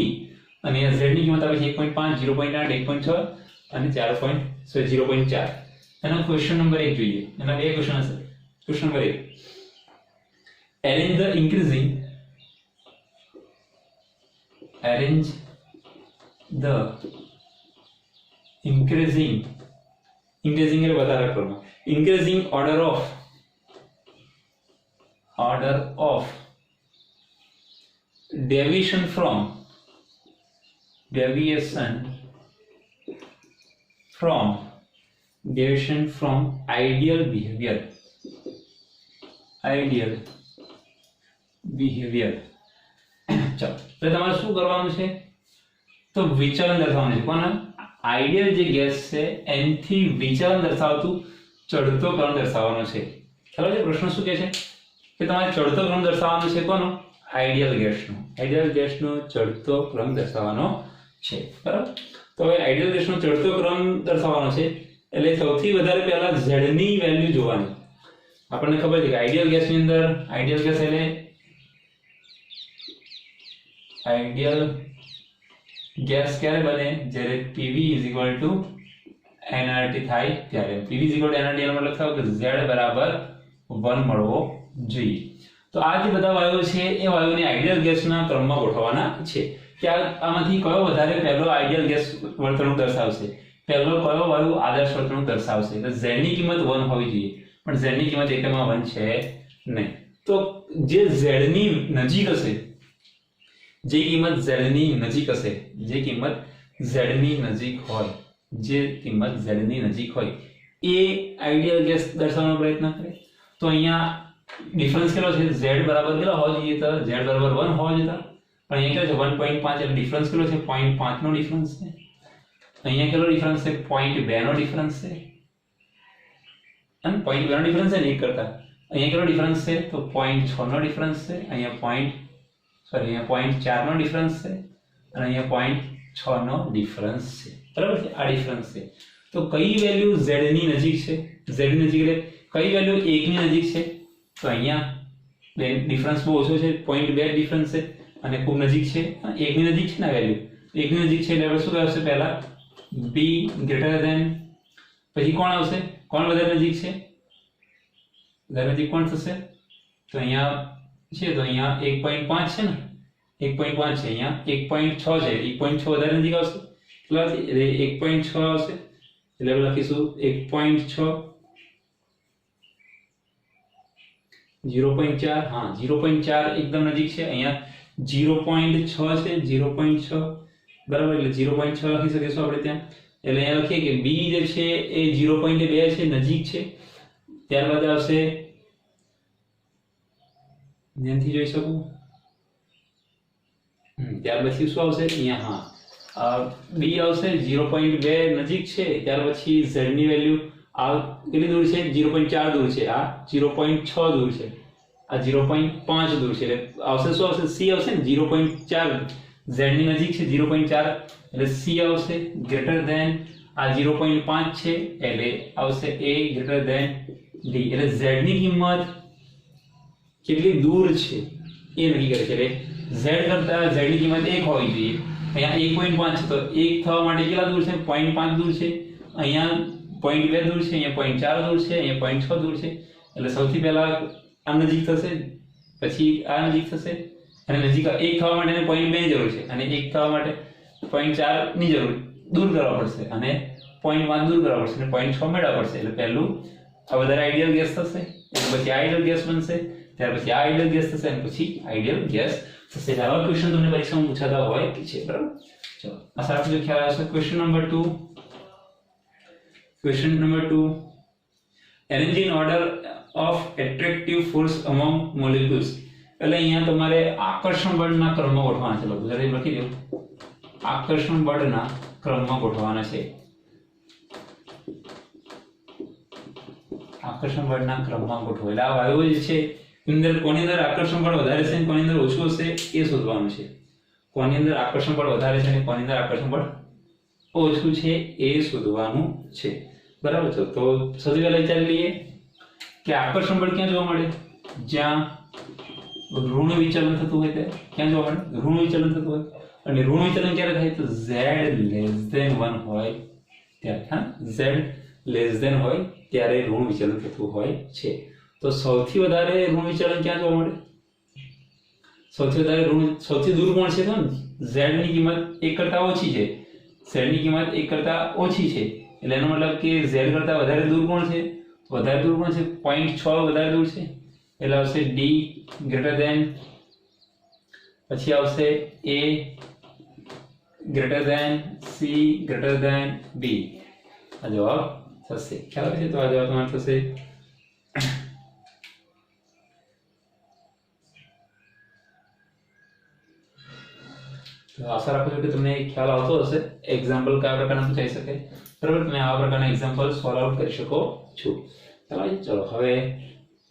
અને z ની કિંમત આપે છે 1.5 0.8 1.6 અને 0.4 એનો ક્વેશ્ચન નંબર 1 જોઈએ એના બે ક્વેશ્ચન હશે question number 1 arrange the increasing એટલે વધારે કરવું increasing order of deviation from ideal behavior ચલો તો તમારે શું કરવાનું છે તો વિચલન દર્શાવવાનું છે કોણ આઈડિયલ જે ગેસ છે એનથી વિચલન દર્શાવતું ચડતો ક્રમ દર્શાવવાનો છે ખ્યાલ છે પ્રશ્ન શું કહે છે કે તમારે ચડતો ક્રમ દર્શાવવાનો છે કોનો આઈડિયલ ગેસનો ચડતો ક્રમ દર્શાવવાનો છે બરાબર તો હવે આઈડિયલ ગેસનો ચડતો ક્રમ દર્શાવવાનો છે એટલે સૌથી વધારે પહેલા z ની વેલ્યુ જોવાની આપણને ખબર છે કે આઈડિયલ ગેસની અંદર આઈડિયલ ગેસ એટલે આઈડિયલ ગેસ ક્યારે બને જ્યારે PV nRT થાય ત્યારે PV nRT એનો મતલબ થાય કે z બરાબર 1 મળવો જોઈએ તો આ જે બધા વાયુઓ છે એ વાયુઓને આઈડિયલ ગેસના ક્રમમાં ગોઠવવાના છે કે આમાંથી કયો વધારે પહેલો આઈડિયલ ગેસ વર્તણૂક દર્શાવશે પહેલો કયો વાયુ આદર્શ વર્તણૂક દર્શાવશે તો z ની કિંમત 1 હોવી જોઈએ પણ z ની કિંમત એકમાં 1 છે નહીં તો જે z ની નજીક હશે જે કિંમત z ની નજીક હશે જે કિંમત z ની નજીક હોય એ આઈડિયલ ગેસ દર્શાવવાનો પ્રયત્ન કરે તો અહીંયા ડિફરન્સ કેટલો છે z બરાબર કેટલો હોવો જોઈએ તો z બરાબર 1 હોવો જોઈએ પણ અહીંયા કેટલો છે 1.5 એટલે ડિફરન્સ કેટલો છે 0.5 નો ડિફરન્સ છે અહીંયા કેટલો ડિફરન્સ છે 0.2 નો ડિફરન્સ છે અને 0.2 નો ડિફરન્સ છે ને એક કરતા અહીંયા કેટલો ડિફરન્સ છે તો 0.6 નો ડિફરન્સ છે અહીંયા 0.4 નો ડિફરન્સ છે અને અહીંયા 0.6 નો ડિફરન્સ છે બરાબર છે આ ડિફરન્સ છે તો કઈ વેલ્યુ z ની નજીક છે z ની નજીક એટલે કઈ વેલ્યુ 1 ની નજીક છે તો અહીંયા ડિફરન્સ બહુ ઓછો છે 0.2 ડિફરન્સ છે અને ખૂબ નજીક છે 1 ની નજીક છે ને વેલ્યુ એકની નજીક છે એટલે આપણે શું આવશે પહેલા b ગ્રેટર ધેન, પછી કોણ આવશે, કોણ વધારે નજીક છે, વધારે નજીક કોણ થશે, તો અહીંયા છે તો અહીંયા 1.5 છે ને, 1.5 છે, અહીંયા 1.6 છે, 1.6 વધારે નજીક આવશે, કેટલા આવશે એટલે 1.6 આવશે, એટલે આપણે લખીશું 1.6 0.4, હા 0.4 એકદમ નજીક છે, અહીંયા 0.6 છે, 0.6 બરાબર, એટલે 0.6 લખી શકીશું આપણે ત્યાં, એટલે અહીંયા લખીએ કે b જે છે એ 0.2 છે, નજીક છે, ત્યારબાદ આવશે ધ્યાનથી જોઈ શકું, ત્યાર પછી શું આવશે અહીંયા, હા b આવશે 0.2 નજીક છે, ત્યાર પછી z ની વેલ્યુ આ કેટલી દૂર છે, 0.4 દૂર છે, આ 0.6 દૂર છે, આ 0.5 દૂર છે, એટલે આવશે શું આવશે, c આવશે ને 0.4, z ની નજીક છે 0.4 એટલે c આવશે ગ્રેટર ધેન આ 0.5 છે એટલે આવશે a ગ્રેટર ધેન d, એટલે z ની કિંમત કેટલી દૂર છે એ નક્કી કરે છે, એટલે z કરતા z ની કિંમત 1 હોવી જોઈએ, અહીંયા 1.5 છે તો 1 થવા માટે કેટલા દૂર છે, 0.5 દૂર છે, અહીંયા 0.2 દૂર છે, અહીંયા 0.4 દૂર છે, અહીંયા 0.6 દૂર છે, એટલે સૌથી પહેલા આ નજીક થશે, પછી આ નજીક થશે, અને નજીક 1 થવા માટે 0.2 ની જરૂર છે, અને 1 થવા માટે 0.4 ની જરૂર દૂર કરવા પડશે, અને 0.5 દૂર કરવા પડશે, અને 0.6 મેળવવા પડશે, એટલે પહેલું આ વધારે આઈડિયલ ગેસ થશે, એટલે પછી આઈડિયલ ગેસ બનશે, ત્યાર પછી આ આઈડિયલ ગેસ થશે, અને પછી આઈડિયલ ગેસ થશે. આવા ક્વેશ્ચન તમને પરીક્ષામાં પૂછાતા હોય છે, બરાબર. ચલો આશા રાખું છું ખ્યાલ આવશે. Question number 2, question number 2, arrange in order of attractive force among molecules, એટલે અહીંયા તમારે આકર્ષણ બળના ક્રમમાં ગોઠવવાના છે, બધું લખી દો, આકર્ષણ બળના ક્રમમાં ગોઠવવાના છે, આકર્ષણ બળના ક્રમમાં ગોઠવો, એટલે આ વાયુઓ જે છે અંદર કોની અંદર આકર્ષણ બળ વધારે છે અને કોની અંદર ઓછું હશે એ શોધવાનું છે, કોની અંદર આકર્ષણ બળ વધારે છે અને કોની અંદર આકર્ષણ બળ ઓછું છે એ શોધવાનું છે, બરાબર છે. તો સૌથી પહેલા વિચારી લઈએ કે આકર્ષણ બળ ક્યાં જોવા મળે, જ્યાં ઋણ વિચલન થતું હોય ત્યારે, ક્યાં જોવા મળે, ઋણ વિચલન થતું હોય, અને ઋણ વિચલન ક્યારે થાય તો z < 1 હોય ત્યારે, હા z < હોય ત્યારે ઋણ વિચલન થતું હોય છે. તો સૌથી વધારે ઋણ વિચલન ક્યાં જોવા મળે, સૌથી વધારે સૌથી દૂર કોણ છે, તો z ની કિંમત 1 કરતા ઓછી છે, z ની કિંમત 1 કરતા ઓછી છે, એટલે એનો મતલબ કે z કરતા વધારે દૂર કોણ છે, વધારે દૂર કોણ છે, 0.6 વધારે દૂર છે, એટલે આવશે d ગ્રેટર ધેન, પછી આવશે a greater than, c greater than b, આ જવાબ થશે. ખ્યાલ આવે છે, તો આ જવાબ તમારો થશે તો આશા રાખું છું કે તમને ખ્યાલ આવતો હશે. એક્ઝામ્પલ કયા પ્રકારના પૂછાઈ શકે, બરાબર, તમે આવા પ્રકારના એક્ઝામ્પલ સોલ્વ આઉટ કરી શકો છો. ચલો હવે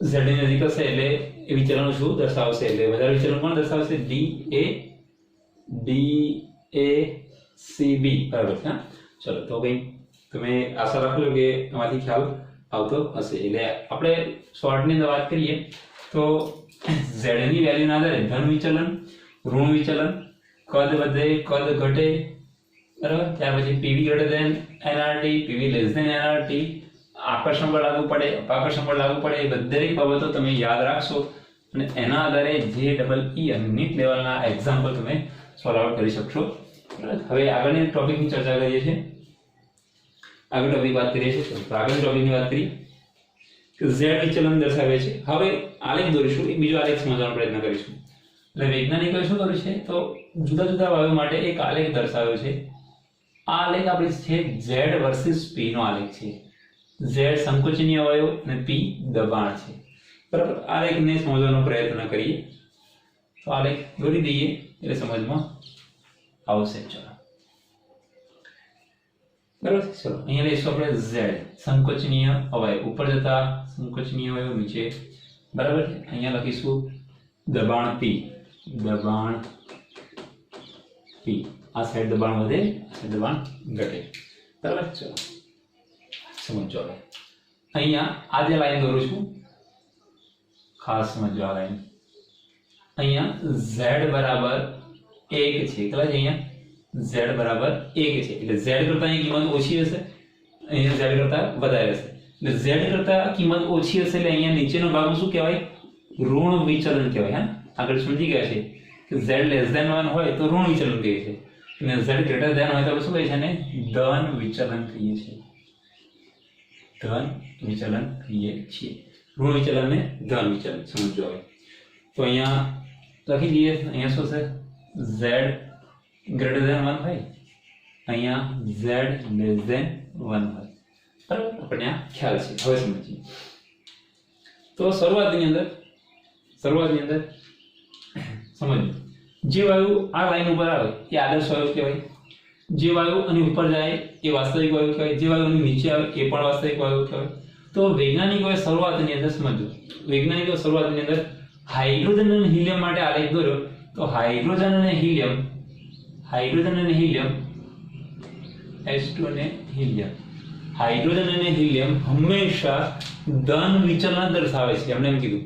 z ની નજીક હશે એટલે એ વિચલન શું દર્શાવશે, એટલે વધારે વિચલન કોણ દર્શાવશે, d a c b, બરાબર છે. ચલો તો ભાઈ તમે આશા રાખો છો કે આમાંથી ખ્યાલ આવતો હશે. એટલે આપણે શોર્ટની અંદર વાત કરીએ તો z ની વેલ્યુના આધારે ધન વિચલન, ઋણ વિચલન, કદ વધે કદ ઘટે, બરાબર, ત્યાર પછી pv greater than nrt, pv less than nrt, આકર્ષણ બળ લાગુ પડે, અપાકર્ષણ બળ લાગુ પડે, એ દરેક બાબતો તમે યાદ રાખશો અને એના આધારે જે ડબલ ઈ યુનિટ લેવલના એક્ઝામ્પલ તમે સોલ્વ આઉટ કરી શકશો. હવે આગળની ટોપિકની ચર્ચા કરીએ છીએ, આગળ ટોપિક વાત કરીએ છીએ. તો આગળની ટોપિકની વાત કરીએ કે z વિચલન દર્શાવે છે. હવે આલેખ દોરીશું, એક બીજો આલેખ સમજવાનો પ્રયત્ન કરીશું. એટલે વૈજ્ઞાનિકોએ શું કર્યું છે, તો જુદા જુદા વાયુ માટે એક આલેખ દર્શાવ્યો છે. આ આલેખ આપણે છે z વર્સિસ p નો આલેખ છે. z સંકોચનીય અવયવ અને p દબાણ છે, બરાબર. આલેખને સમજવાનો પ્રયત્ન કરીએ તો આલેખ દોરી દઈએ એટલે સમજમાં આવશે. ચલો બરાબર, ચલો અહીંયા લઈશું આપણે z સંકોચનીય અવયવ, ઉપર જતા સંકોચનીય અવયવ નીચે, બરાબર. અહીંયા લખીશું દબાણ p, દબાણ p, આ સાઈડ દબાણ વધે, આ સાઈડ દબાણ ઘટે, બરાબર. ચલો સમજો. અહીંયા આ જે લાઈન દોરું છું ખાસ સમજો, આ લાઈન અહીંયા z બરાબર 1 છે, કેટલા છે, અહીંયા z બરાબર 1 છે એટલે z કરતા અહીં કિંમત ઓછી હશે, અહીંયા z કરતા વધારે હશે. એટલે z કરતા કિંમત ઓછી હશે એટલે અહીંયા નીચેનો ભાગ શું કહેવાય? ઋણ વિચલન કહેવાય. હા, આગળ સમજી ગયા છે કે z <1 હોય તો ઋણ વિચલન કહીએ છીએ અને z greater હોય તો આપણે શું કહીએ છીએ? ધન વિચલન કહીએ છીએ. ધન વિચલન કહીએ છીએ. ઋણ વિચલન ને ધન વિચલન સમજો. હવે તો અહીંયા લખી દઈએ. અહીંયા શું છે? z greater than 1 હોય, અહીંયા z less than 1 હોય. બરાબર, આપણને આ ખ્યાલ છે. હવે સમજીએ. તો શરૂઆતની અંદર સમજો, જે વાયુ આ લાઈન ઉપર આવે એ આદર્શ વાયુ કહેવાય. જે વાયુ આની ઉપર જાય એ વાસ્તવિક વાયુ કહેવાય. જે વાયુ આની નીચે આવે એ પણ વાસ્તવિક વાયુ કહેવાય. તો વૈજ્ઞાનિકોએ શરૂઆતની અંદર સમજો, વૈજ્ઞાનિકો શરૂઆતની અંદર હાઇડ્રોજન અને હિલિયમ માટે આલેખ દોર્યો. તો હાઇડ્રોજન અને હિલિયમ H2 અને હિલિયમ, હાઇડ્રોજન અને હિલિયમ હંમેશા ધન વિચલન દર્શાવે છે. એમણે એમ કીધું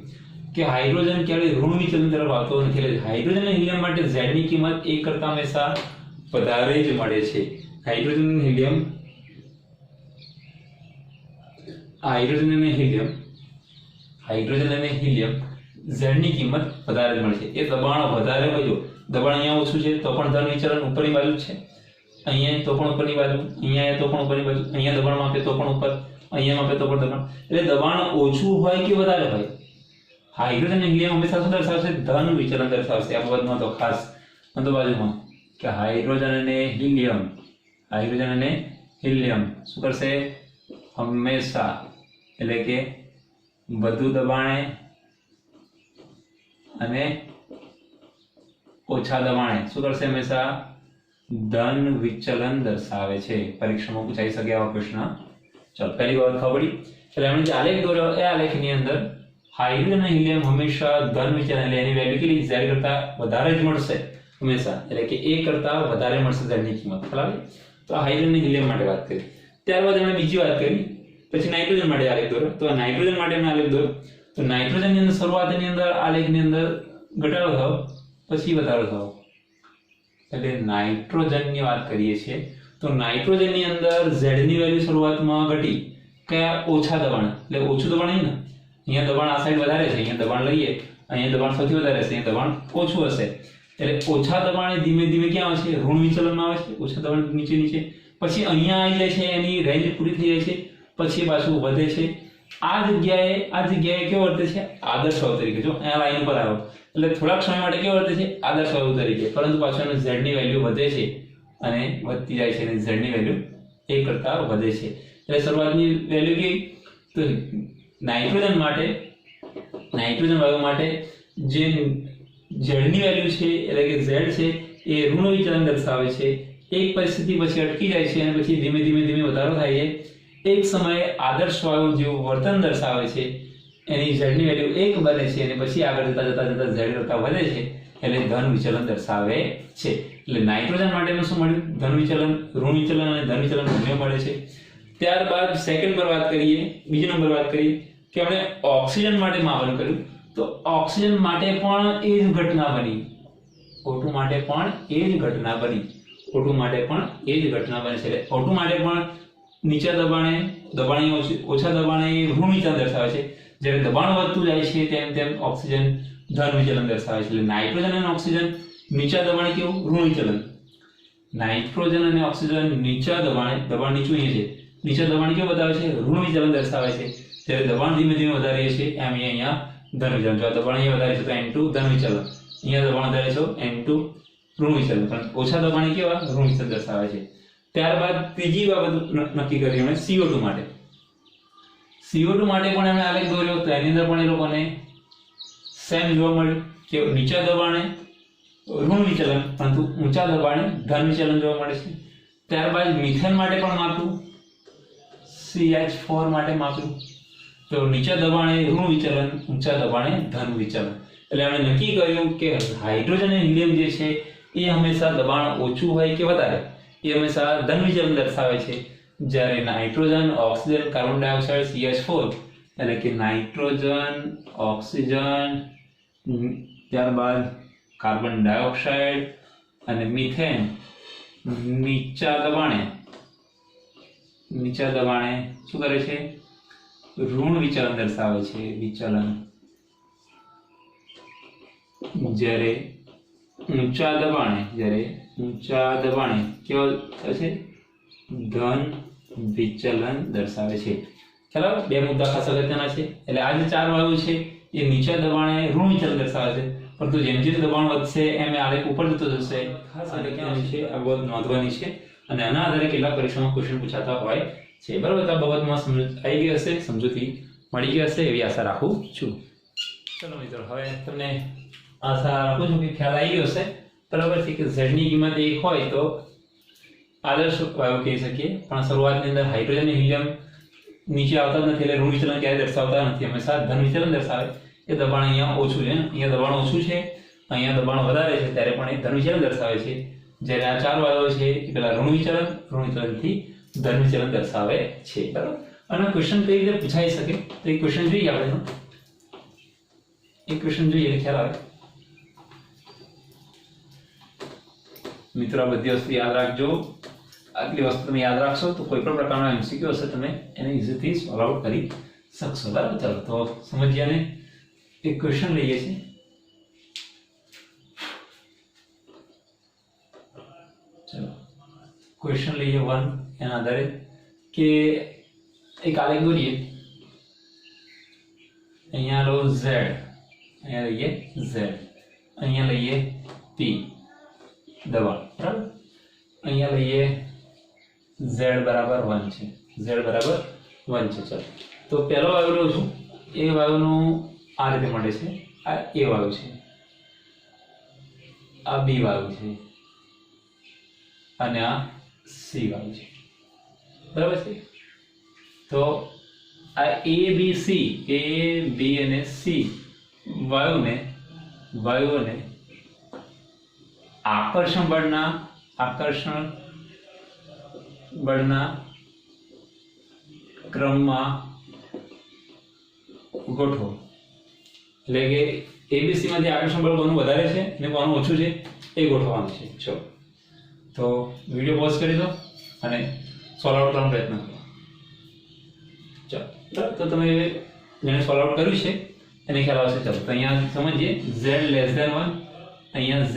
કે હાઇડ્રોજન ક્યારેય ઋણ વિચલન તરફ આવતો નથી. એટલે હાઇડ્રોજન અને હિલિયમ માટે z ની કિંમત 1 કરતા હંમેશા વધારે જ મળે છે. હાઇડ્રોજન અને હિલિયમ z ની કિંમત વધારે જ મળે છે. એ દબાણ વધારે હોય, જો દબાણ અહીંયા ઓછું છે તો પણ ધન વિચલન ઉપરની બાજુ છે, અહીંયા તો પણ ઉપરની બાજુ, અહીંયા તો પણ ઉપરની બાજુ, અહીંયા દબાણ માપે તો પણ ઉપર, અહીંયા માપે તો પણ દબાણ. એટલે દબાણ ઓછું હોય કે વધારે હોય, હાઇડ્રોજન અને હિલિયમ હંમેશા શું દર્શાવશે? ધન વિચલન દર્શાવશે. આ બાબતમાં તો ખાસ નોંધો બાજુમાં કે હાઇડ્રોજન અને હિલિયમ શું કરશે? હંમેશા એટલે કે વધુ દબાણે અને ઓછા દબાણે શું કરશે? હંમેશા ધન વિચલન દર્શાવે છે. પરીક્ષામાં પૂછાઈ શકે આવા પ્રશ્ન. ચાલો, પહેલી બાબત ખબર પડી. એટલે એમણે જે આલેખ દોર્યો એ આલેખની અંદર હાઇડ્રોજન અને હિલિયમ હંમેશા ધન વિચલન એટલે એની વેલ્યુ કેટલી? z કરતા વધારે જ મળશે હંમેશા, એટલે કે 1 કરતા વધારે મળશે z ની કિંમત. બરાબર. તો હાઇડ્રોજન અને હિલિયમ માટે વાત કરી. ત્યારબાદ એમણે બીજી વાત કરી, પછી નાઇટ્રોજન માટે આલેખ દોર્યો. તો નાઇટ્રોજન માટે આલેખ દોર્યો. તો નાઇટ્રોજન ની અંદર શરૂઆતની અંદર આલેખની અંદર ઘટાડો થયો, પછી વધારો થયો. એટલે નાઇટ્રોજન ની વાત કરીએ છીએ તો નાઇટ્રોજન ની અંદર z ની વેલ્યુ શરૂઆતમાં ઘટી. કયા? ઓછા દબાણ. એટલે ઓછું દબાણ નહીં ને, અહીંયા દબાણ આ સાઈડ વધારે છે, અહીંયા દબાણ લઈએ, અહીંયા દબાણ સૌથી વધારે છે, અહીંયા દબાણ ઓછું હશે. એટલે ઓછા દબાણે ધીમે ધીમે ક્યાં આવે છે? ઋણ વિચલનમાં આવે છે. ઓછા દબાણ નીચે પછી અહીંયા આવી જાય છે, એની રેન્જ પૂરી થઈ જાય છે, પછી પાછું વધે છે. આ જગ્યાએ કેવો વર્તે છે? આદર્શ વાયુ તરીકે. જો અહીંયા લાઈન ઉપર આવ્યો એટલે થોડાક સમય માટે કેવો વર્તે છે? આદર્શ વાયુ તરીકે. પરંતુ પાછું એનું z ની વેલ્યુ વધે છે અને વધતી જાય છે અને z ની વેલ્યુ 1 કરતા વધે છે. એટલે શરૂઆતની વેલ્યુ કેવી? તો નાઇટ્રોજન વાયુ માટે જે z ની વેલ્યુ છે એટલે કે z છે એ ઋણ વિચલન દર્શાવે છે. એક પરિસ્થિતિ પછી અટકી જાય છે અને પછી ધીમે ધીમે વધારો થાય છે. એક સમયે આદર્શ વાયુ જેવું વર્તન દર્શાવે છે, એની z ની વેલ્યુ 1 બને છે અને પછી આગળ જતા z કરતા વધે છે એટલે ધન વિચલન દર્શાવે છે. એટલે નાઇટ્રોજન માટેનું શું મળ્યું? ધન વિચલન, ઋણ વિચલન અને ધન વિચલન બંને મળે છે. ત્યારબાદ સેકન્ડ પર વાત કરીએ, બીજો નંબર વાત કરીએ કે આપણે ઓક્સિજન માટે માપન કર્યું. તો ઓક્સિજન માટે પણ એ જ ઘટના બની. O2 માટે પણ એ જ ઘટના બની. O2 માટે પણ એ જ ઘટના બને છે. એટલે O2 માટે પણ નીચા દબાણે, ઓછા દબાણે ઋણ વિચલન દર્શાવે છે. જ્યારે દબાણ વધતું જાય છે તેમ ઓક્સિજન ધન વિચલન દર્શાવે છે. એટલે નાઇટ્રોજન અને ઓક્સિજન નીચા દબાણે કેવું? ઋણ વિચલન. નાઇટ્રોજન અને ઓક્સિજન નીચા દબાણે, દબાણ નીચું અહીંયા છે, નીચા દબાણ કેવું બતાવે છે? ઋણ વિચલન દર્શાવે છે. જ્યારે દબાણ ધીમે વધારીએ છીએ એમ અહીંયા ધન વિચલન. જો દબાણ અહીંયા વધારે છે તો N2 ધન વિચલન, અહીંયા દબાણ વધારે છે N2 ઋણ વિચલન. પણ ઓછા દબાણે કેવા? ઋણ વિચલન દર્શાવે છે. ત્યારબાદ ત્રીજી બાબત નક્કી કરી એમણે CO2 માટે. CO2 માટે પણ એમણે આલેખ દોર્યો. તો એની અંદર પણ એ લોકોને સેમ જોવા મળ્યું કે નીચા દબાણે ઋણ વિચલન પરંતુ ઊંચા દબાણે ધન વિચલન જોવા મળે છે. ત્યારબાદ મિથેન માટે પણ માપ્યું, CH4 માટે માપ્યું. તો નીચા દબાણે ઋણ વિચલન, ઊંચા દબાણે ધન વિચલન. એટલે એમણે નક્કી કર્યું કે હાઇડ્રોજન અને હિલિયમ જે છે એ હંમેશા દબાણ ઓછું હોય કે વધારે એ હંમેશા ધન વિચલન દર્શાવે છે. જ્યારે nitrogen, oxygen, carbon dioxide CH4 એટલે કે નાઇટ્રોજન, ઓક્સિજન, ત્યારબાદ કાર્બન ડાયોક્સાઇડ અને મિથેન નીચા દબાણે શું કરે છે? ઋણ વિચલન દર્શાવે છે. વિચલન. જ્યારે ઊંચા દબાણે કેવો છે? ધન વિચલન દર્શાવે છે. ચાલો, બે મુદ્દા ખાસ અગત્યના છે. એટલે આ જે ચાર વાયુ છે એ નીચા દબાણે ઋણ વિચલન દર્શાવે છે, પરંતુ જેમ જેમ દબાણ વધશે એમ આલેખ ઉપર જતો જશે. ખાસ અગત્યની છે, આ બાબત નોંધવાની છે અને આના આધારે કેટલાક પરીક્ષામાં ક્વેશ્ચન પૂછાતા હોય છે. બરાબર? તો આ બાબતમાં સમજ આવી ગઈ હશે, સમજૂતી મળી ગઈ હશે એવી આશા રાખું છું. ચલો મિત્રો, હવે તમને આશા રાખું છું કે ખ્યાલ આવી ગયો હશે. બરાબર છે કે Z ની કિંમત 1 હોય તો આદર્શ વાયુ કહી શકીએ, પણ શરૂઆતની અંદર હાઇડ્રોજન અને હિલિયમ નીચે આવતા નથી, એટલે ઋણ વિચલન ક્યારે દર્શાવતા નથી, હંમેશા ધન વિચલન દર્શાવે. એ દબાણ અહીંયા ઓછું છે, અહીંયા દબાણ ઓછું છે, અહીંયા દબાણ વધારે છે, ત્યારે પણ એ ધન વિચલન દર્શાવે છે. જ્યારે આ ચાર વાયુઓ છે એ પેલા ઋણ વિચલનથી ધન વિચલન દર્શાવે છે. બરાબર? અને ક્વેશ્ચન કઈ રીતે પૂછાઈ શકે તો એક ક્વેશ્ચન જોઈએ આપણે. એક ક્વેશ્ચન જોઈએ ખ્યાલ આવે. મિત્રો, આ બધી વસ્તુ યાદ રાખજો. આટલી વસ્તુ તમે યાદ રાખશો તો કોઈ પણ પ્રકારનો એમસીક્યુ હશે તમે એને ઇઝીથી સોલ્વ આઉટ કરી શકશો. બરાબર? ચાલો તો સમજીએ ને એક ક્વેશ્ચન લઈએ છીએ. ચલો ક્વેશ્ચન લઈએ 1 એના આધારે કે એક આલેખ દોરીએ. અહીંયા લો Z, અહીંયા લઈએ Z, અહીંયા લઈએ P દબાણ. બરાબર? અહીંયા લઈએ Z બરાબર 1 છે. Z બરાબર 1 છે. ચાલો તો પહેલો વાયુ લઉં છું. એ વાયુનું આ રીતે મળે છે. આ A વાયુ છે, આ B વાયુ છે અને આ C વાયુ છે. બરાબર છે? તો આ A B અને C વાયુઓને આકર્ષણ બળના ક્રમમાં ગોઠવો. એટલે કે ABC માંથી આકર્ષણ બળ કોનું વધારે છે અને કોનું ઓછું છે એ ગોઠવવાનું છે. ચલો તો વિડિયો પોઝ કરી દો અને સોલ્વ આઉટ કરવાનો પ્રયત્ન કરો. ચાલો તો તમે જેને સોલ્વ આઉટ કર્યું છે એને ખ્યાલ આવશે. ચાલો તો અહીંયા સમજીએ. Z less than 1, અહીંયા Z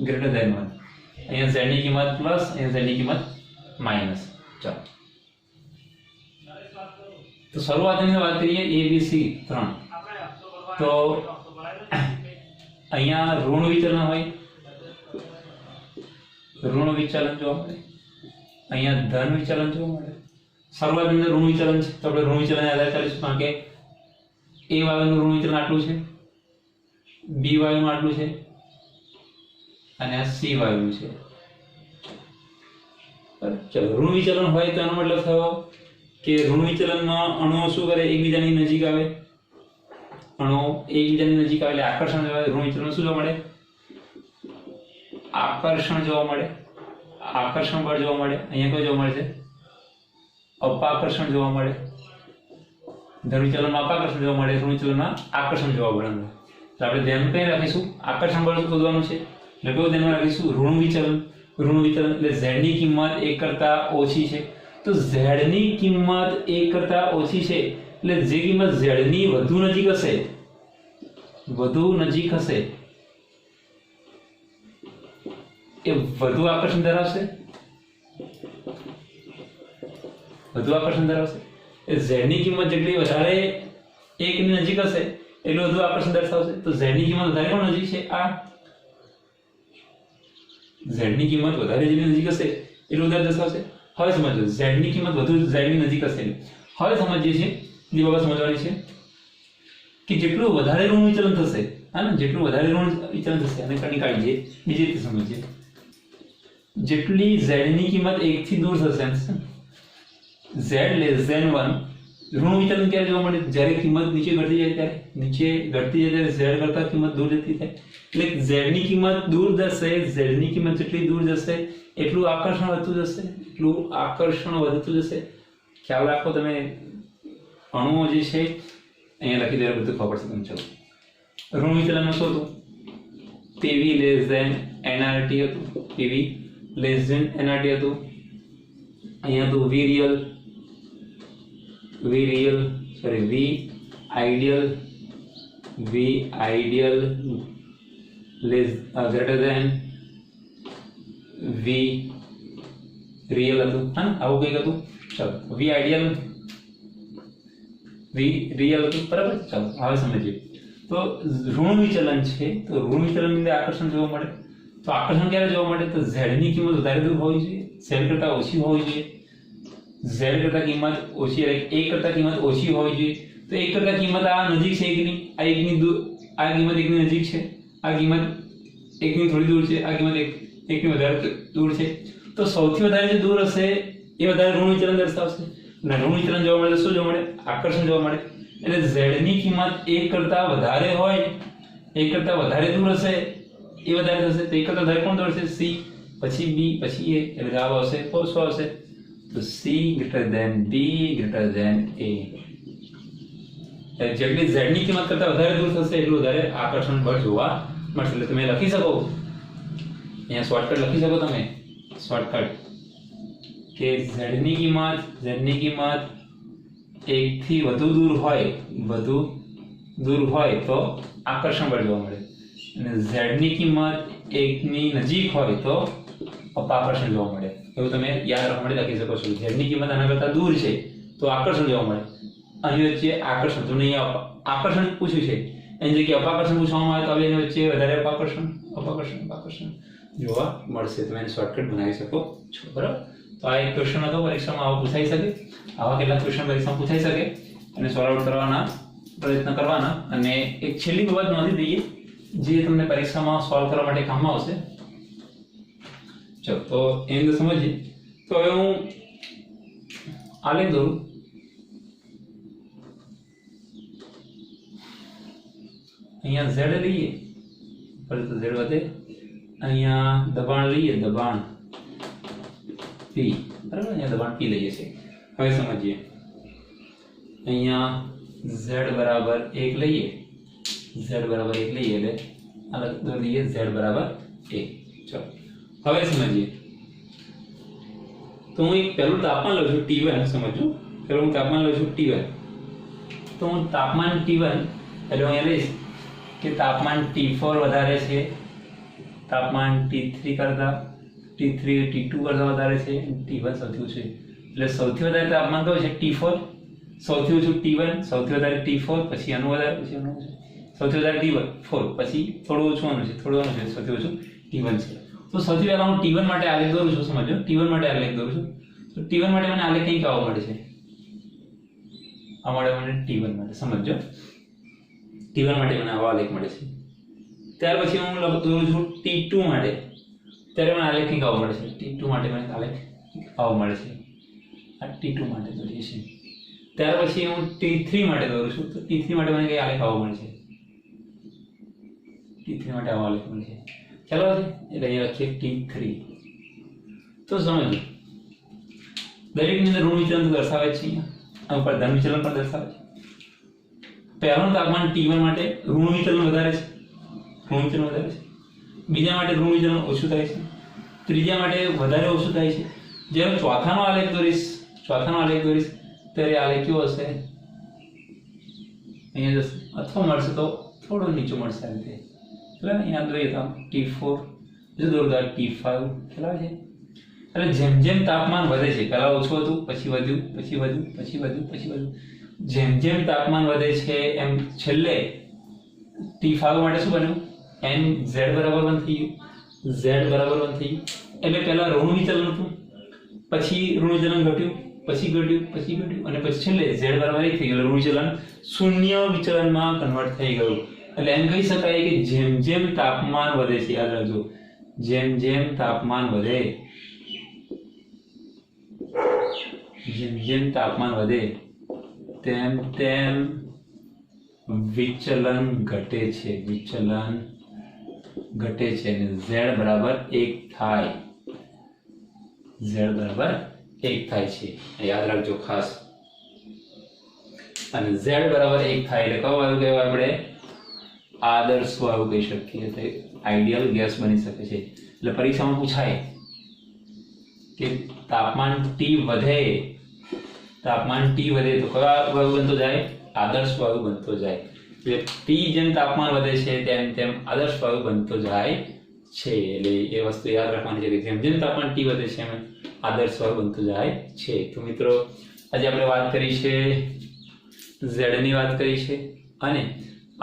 greater than 1, અહીંયા Z ની કિંમત પ્લસ, અહીંયા Z ની કિંમત માઇનસ. ચાલો તો શરૂઆતની વાત કરીએ ABC 3. તો અહીંયા ઋણ વિચલન હોય, ઋણ વિચલન જોવા મળે, અહીંયા ધન વિચલન જોવા મળે. શરૂઆતની અંદર ઋણ વિચલન છે તો આપણે ઋણ વિચલન આધારે ચાલીશું, કારણ કે A વાયુનું ઋણ વિચલન આટલું છે, B વાયુનું આટલું છે અને આ C વાયુનું છે. ચલો ઋણ વિચલન હોય તો એનો મતલબ થયો કે ઋણ વિચલનમાં અણુઓ શું કરે? એકબીજાની નજીક આવે. અણુઓ એકબીજાની નજીક આવે એટલે આકર્ષણ જોવા. ઋણ વિચલન શું જોવા મળે? આકર્ષણ જોવા મળે, આકર્ષણ બળ જોવા મળે. અહીંયા કોઈ જોવા મળે છે? અપાકર્ષણ જોવા મળે. ધન વિચલનમાં અપાકર્ષણ જોવા મળે, ઋણ વિચલનમાં આકર્ષણ જોવા મળે. તો આપણે ધ્યાન કઈ રાખીશું? આકર્ષણ બળ શોધવાનું છે એટલે કયું ધ્યાનમાં રાખીશું? ઋણ વિચલન. ઋણ વિચલન એટલે Z ની કિંમત 1 કરતા ઓછી છે. તો Z ની કિંમત 1 કરતા ઓછી છે એટલે જે કિંમત Z ની વધુ નજીક હશે એ વધુ આકર્ષણ ધરાવશે. એ Z ની કિંમત જેટલી વધારે 1 ની નજીક હશે એટલું વધુ આકર્ષણ દર્શાવશે. તો Z ની કિંમત વધારે કોણ નજીક છે? આ Z ની કિંમત વધારે જેટલી નજીક હશે એટલું વધારે દર્શાવશે. હવે સમજો, Z ની કિંમત વધુ Z ની નજીક હશે. હવે સમજીએ છીએ જે બાબત સમજવાની છે કે જેટલું વધારે ઋણ વિચલન થશે, હા ને, જેટલું વધારે ઋણ વિચલન થશે અને કણી કાઢીએ બીજી રીતે સમજીએ. જેટલી Z ની કિંમત 1 થી દૂર થશે, Z less than 1, ઋણ વિચલન ક્યારે જોવા મળે? જ્યારે કિંમત નીચે ઘટતી જાય ત્યારે Z કરતા કિંમત દૂર જતી થાય. એટલે Z ની કિંમત દૂર જશે, Z ની કિંમત જેટલી દૂર જશે એટલું આકર્ષણ વધતું જશે. ખ્યાલ રાખો તમે. અણુઓ જે છે અહીંયા લખી દેવા બધું ખબર પડશે તમને. ચલો ઋણ વિચલનમાં શું હતું? PV less than nRT હતું. PV લેસ ધેન એનઆરટી હતું, અહીંયા હતું V ideal less greater than V real હતું, હા આવું કંઈક હતું. ચાલો વી આઈડિયલ વી રિયલ હતું, બરાબર. ચાલો હવે સમજીએ. તો ઋણ વિચલન છે, તો ઋણ વિચલનની અંદર આકર્ષણ જોવા મળે. તો આકર્ષણ ક્યારે જોવા મળે? તો z ની કિંમત વધારે દૂર હોવી જોઈએ, z કરતા ઓછી હોવી જોઈએ. z કરતા કિંમત ઓછી એટલે 1 કરતા કિંમત ઓછી હોવી જોઈએ. તો 1 કરતા કિંમત આ નજીક છે એકની, આ એકની દૂર, આ કિંમત એકની નજીક છે, આ કિંમત એકની થોડી દૂર છે, આ કિંમત એકની વધારે દૂર છે. તો સૌથી વધારે જે દૂર હશે એ વધારે ઋણ વિચલન દર્શાવશે. અને ઋણ વિચલન જોવા મળે તો શું જોવા મળે? આકર્ષણ જોવા મળે. એટલે z ની કિંમત 1 કરતા વધારે હોય, 1 કરતા વધારે દૂર હશે એ વધારે થશે. તો 1 કરતા વધારે કોણ દોડશે? c, પછી b, પછી a. એટલે જવાબ આવશે શું આવશે? તો c greater than b greater than a. જેટલી z ની કિંમત કરતા વધારે દૂર થશે એટલું વધારે આકર્ષણ બળ જોવા મળશે. એટલે તમે લખી શકો, અહીંયા શોર્ટકટ લખી શકો તમે, શોર્ટકટ કે z ની કિંમત 1 થી વધુ દૂર હોય તો આકર્ષણ બળ જોવા મળે, અને z ની કિંમત 1 ની નજીક હોય તો અપાકર્ષણ જોવા મળે. એવું તમે યાદ રાખવા માટે લખી શકો છો. z ની કિંમત આના કરતા દૂર છે તો આકર્ષણ જોવા મળે. અહીં વચ્ચે આકર્ષણ, તમને અહીંયા આકર્ષણ પૂછ્યું છે, એની જગ્યાએ અપાકર્ષણ પૂછવામાં આવે તો હવે એની વચ્ચે વધારે અપાકર્ષણ જોવા મળશે. તમે એને શોર્ટકટ બનાવી શકો છો, બરાબર. તો આ એક ક્વેશ્ચન હતો, પરીક્ષામાં આવો પૂછાઈ શકે. આવા કેટલાક ક્વેશ્ચન પરીક્ષામાં પૂછાઈ શકે અને સોલ્વ આઉટ કરવાના પ્રયત્ન કરવાના. અને એક છેલ્લી બાબત નોંધી દઈએ જે તમને પરીક્ષામાં સોલ્વ કરવા માટે કામમાં આવશે. ચલો તો એની અંદર સમજીએ. તો હવે હું આલેખ દોરું. અહીંયા z લઈએ, પરંતુ z વધે. અહીંયા દબાણ લઈએ, દબાણ p, બરાબર. અહીંયા દબાણ p લઈએ છીએ. હવે સમજીએ. અહીંયા z બરાબર 1 લઈએ, એટલે આ લખી દઈએ z બરાબર 1. ચલો હવે સમજીએ. તો હું એક પહેલું તાપમાન લઉં છું T1, સમજો. પહેલું હું તાપમાન લઉં છું T1. તો હું તાપમાન T1 એટલે હું અહીંયા લઈશ કે તાપમાન T4 વધારે છે, તાપમાન T3 કરતા, T2 કરતા વધારે છે, T1 સૌથી ઓછું છે. એટલે સૌથી વધારે તાપમાન કયું છે? T4. સૌથી ઓછું T1, સૌથી વધારે T4, પછી આનું વધારે, પછી આનું ઓછું, સૌથી વધારે T4, પછી થોડું ઓછું આનું છે, સૌથી ઓછું T1 છે. તો સૌથી પહેલા હું T1 માટે આલેખ દોરું છું, સમજો. T1 માટે આલેખ દોરું છું. તો T1 માટે મને આલેખ કંઈક આવો મળે છે, આ મળે મને T1 માટે, સમજો. T1 માટે મને આવો આલેખ મળે છે. ત્યાર પછી હું દોરું છું T2 માટે, ત્યારે મને આલેખ કંઈક આવો મળે છે. T2 માટે મને આલેખ આવો મળે છે. આ T2 માટે દોરીએ છીએ. ત્યાર પછી હું T3 માટે દોરું છું. તો T3 માટે મને કઈ આલેખ આવો મળે છે. T3 માટે આવો આલેખ મળે છે. ચાલો એટલે અહીંયા લખીએ T3. તો સમજો, દરેકની અંદર ઋણ વિચલન દર્શાવે છે, અહીંયા ઉપર ધન વિચલન પણ દર્શાવે છે. પહેલું તાપમાન T1 માટે ઋણ વિચલન વધારે છે, બીજા માટે ઋણ વિચલન ઓછું થાય છે, ત્રીજા માટે વધારે ઓછું થાય છે. જ્યારે ચોથાનો આલેખ દોરીશ ત્યારે આલેખ કેવો હશે? અહીંયા જશે, અથવા મળશે તો થોડો નીચો મળશે આ રીતે. એટલે અહીંયા જોઈએ તો T4, જો દોરદાર T5, ખ્યાલ આવે છે? એટલે જેમ જેમ તાપમાન વધે છે, પહેલા ઓછું હતું, પછી વધ્યું, પછી વધ્યું. જેમ તાપમાન વધે છે એમ છેલ્લે T5 માટે શું બન્યું? z બરાબર 1 થઈ ગયું. એટલે પહેલા ઋણ વિચલન હતું, પછી ઋણ વિચલન ઘટ્યું, પછી અને પછી છેલ્લે z બરાબર 1 થઈ ગયું. ઋણ વિચલન શૂન્ય વિચલનમાં કન્વર્ટ થઈ ગયું. એટલે એમ કહી શકાય કે જેમ તાપમાન વધે છે, યાદ રાખજો, જેમ તાપમાન વધે તેમ વિચલન ઘટે છે, અને z બરાબર 1 થાય, છે. યાદ રાખજો ખાસ. અને z બરાબર 1 થાય એટલે કયો વાયુ કહેવાય? આપણે આદર્શ વાયુ કહી શકીએ. આઈડિયલ ગેસ બની શકે છે. એટલે પરીક્ષામાં પૂછાય કે તાપમાન T વધે તો કયો વાયુ બનતો જાય? આદર્શ વાયુ બનતો જાય. એટલે T જેમ તાપમાન વધે છે તેમ આદર્શ વાયુ બનતો જાય છે. એટલે એ વસ્તુ યાદ રાખવાની છે કે જેમ તાપમાન T વધે છે એમ આદર્શ વાયુ બનતો જાય છે. તો મિત્રો આજે આપણે વાત કરી છે Z ની વાત કરી છે અને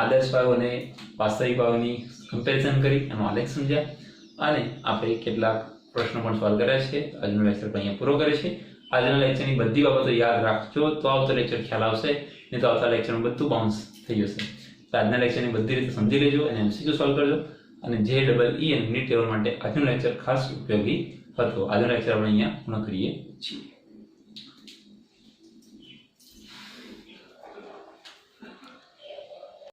આદર્શ વાયુ અને વાસ્તવિક વાયુની કમ્પેરિઝન કરી એનો આલેખ સમજ્યા અને આપણે કેટલાક પ્રશ્નો પણ સોલ્વ કર્યા છે. આજનો લેક્ચર અહીંયા પૂરો કરે છે. આજના લેક્ચરની બધી બાબતો યાદ રાખજો તો આવતો લેક્ચર ખ્યાલ આવશે, નહીં તો આવતા લેક્ચરમાં બધું બાઉન્સ થઈ જશે. તો આજના લેક્ચરની બધી રીતે સમજી લેજો અને MCQ સોલ્વ કરજો અને JEE અને NEET ટેબલ માટે આજનો લેક્ચર ખાસ ઉપયોગી હતો. આજનો લેક્ચર આપણે અહીંયા પૂર્ણ કરીએ છીએ.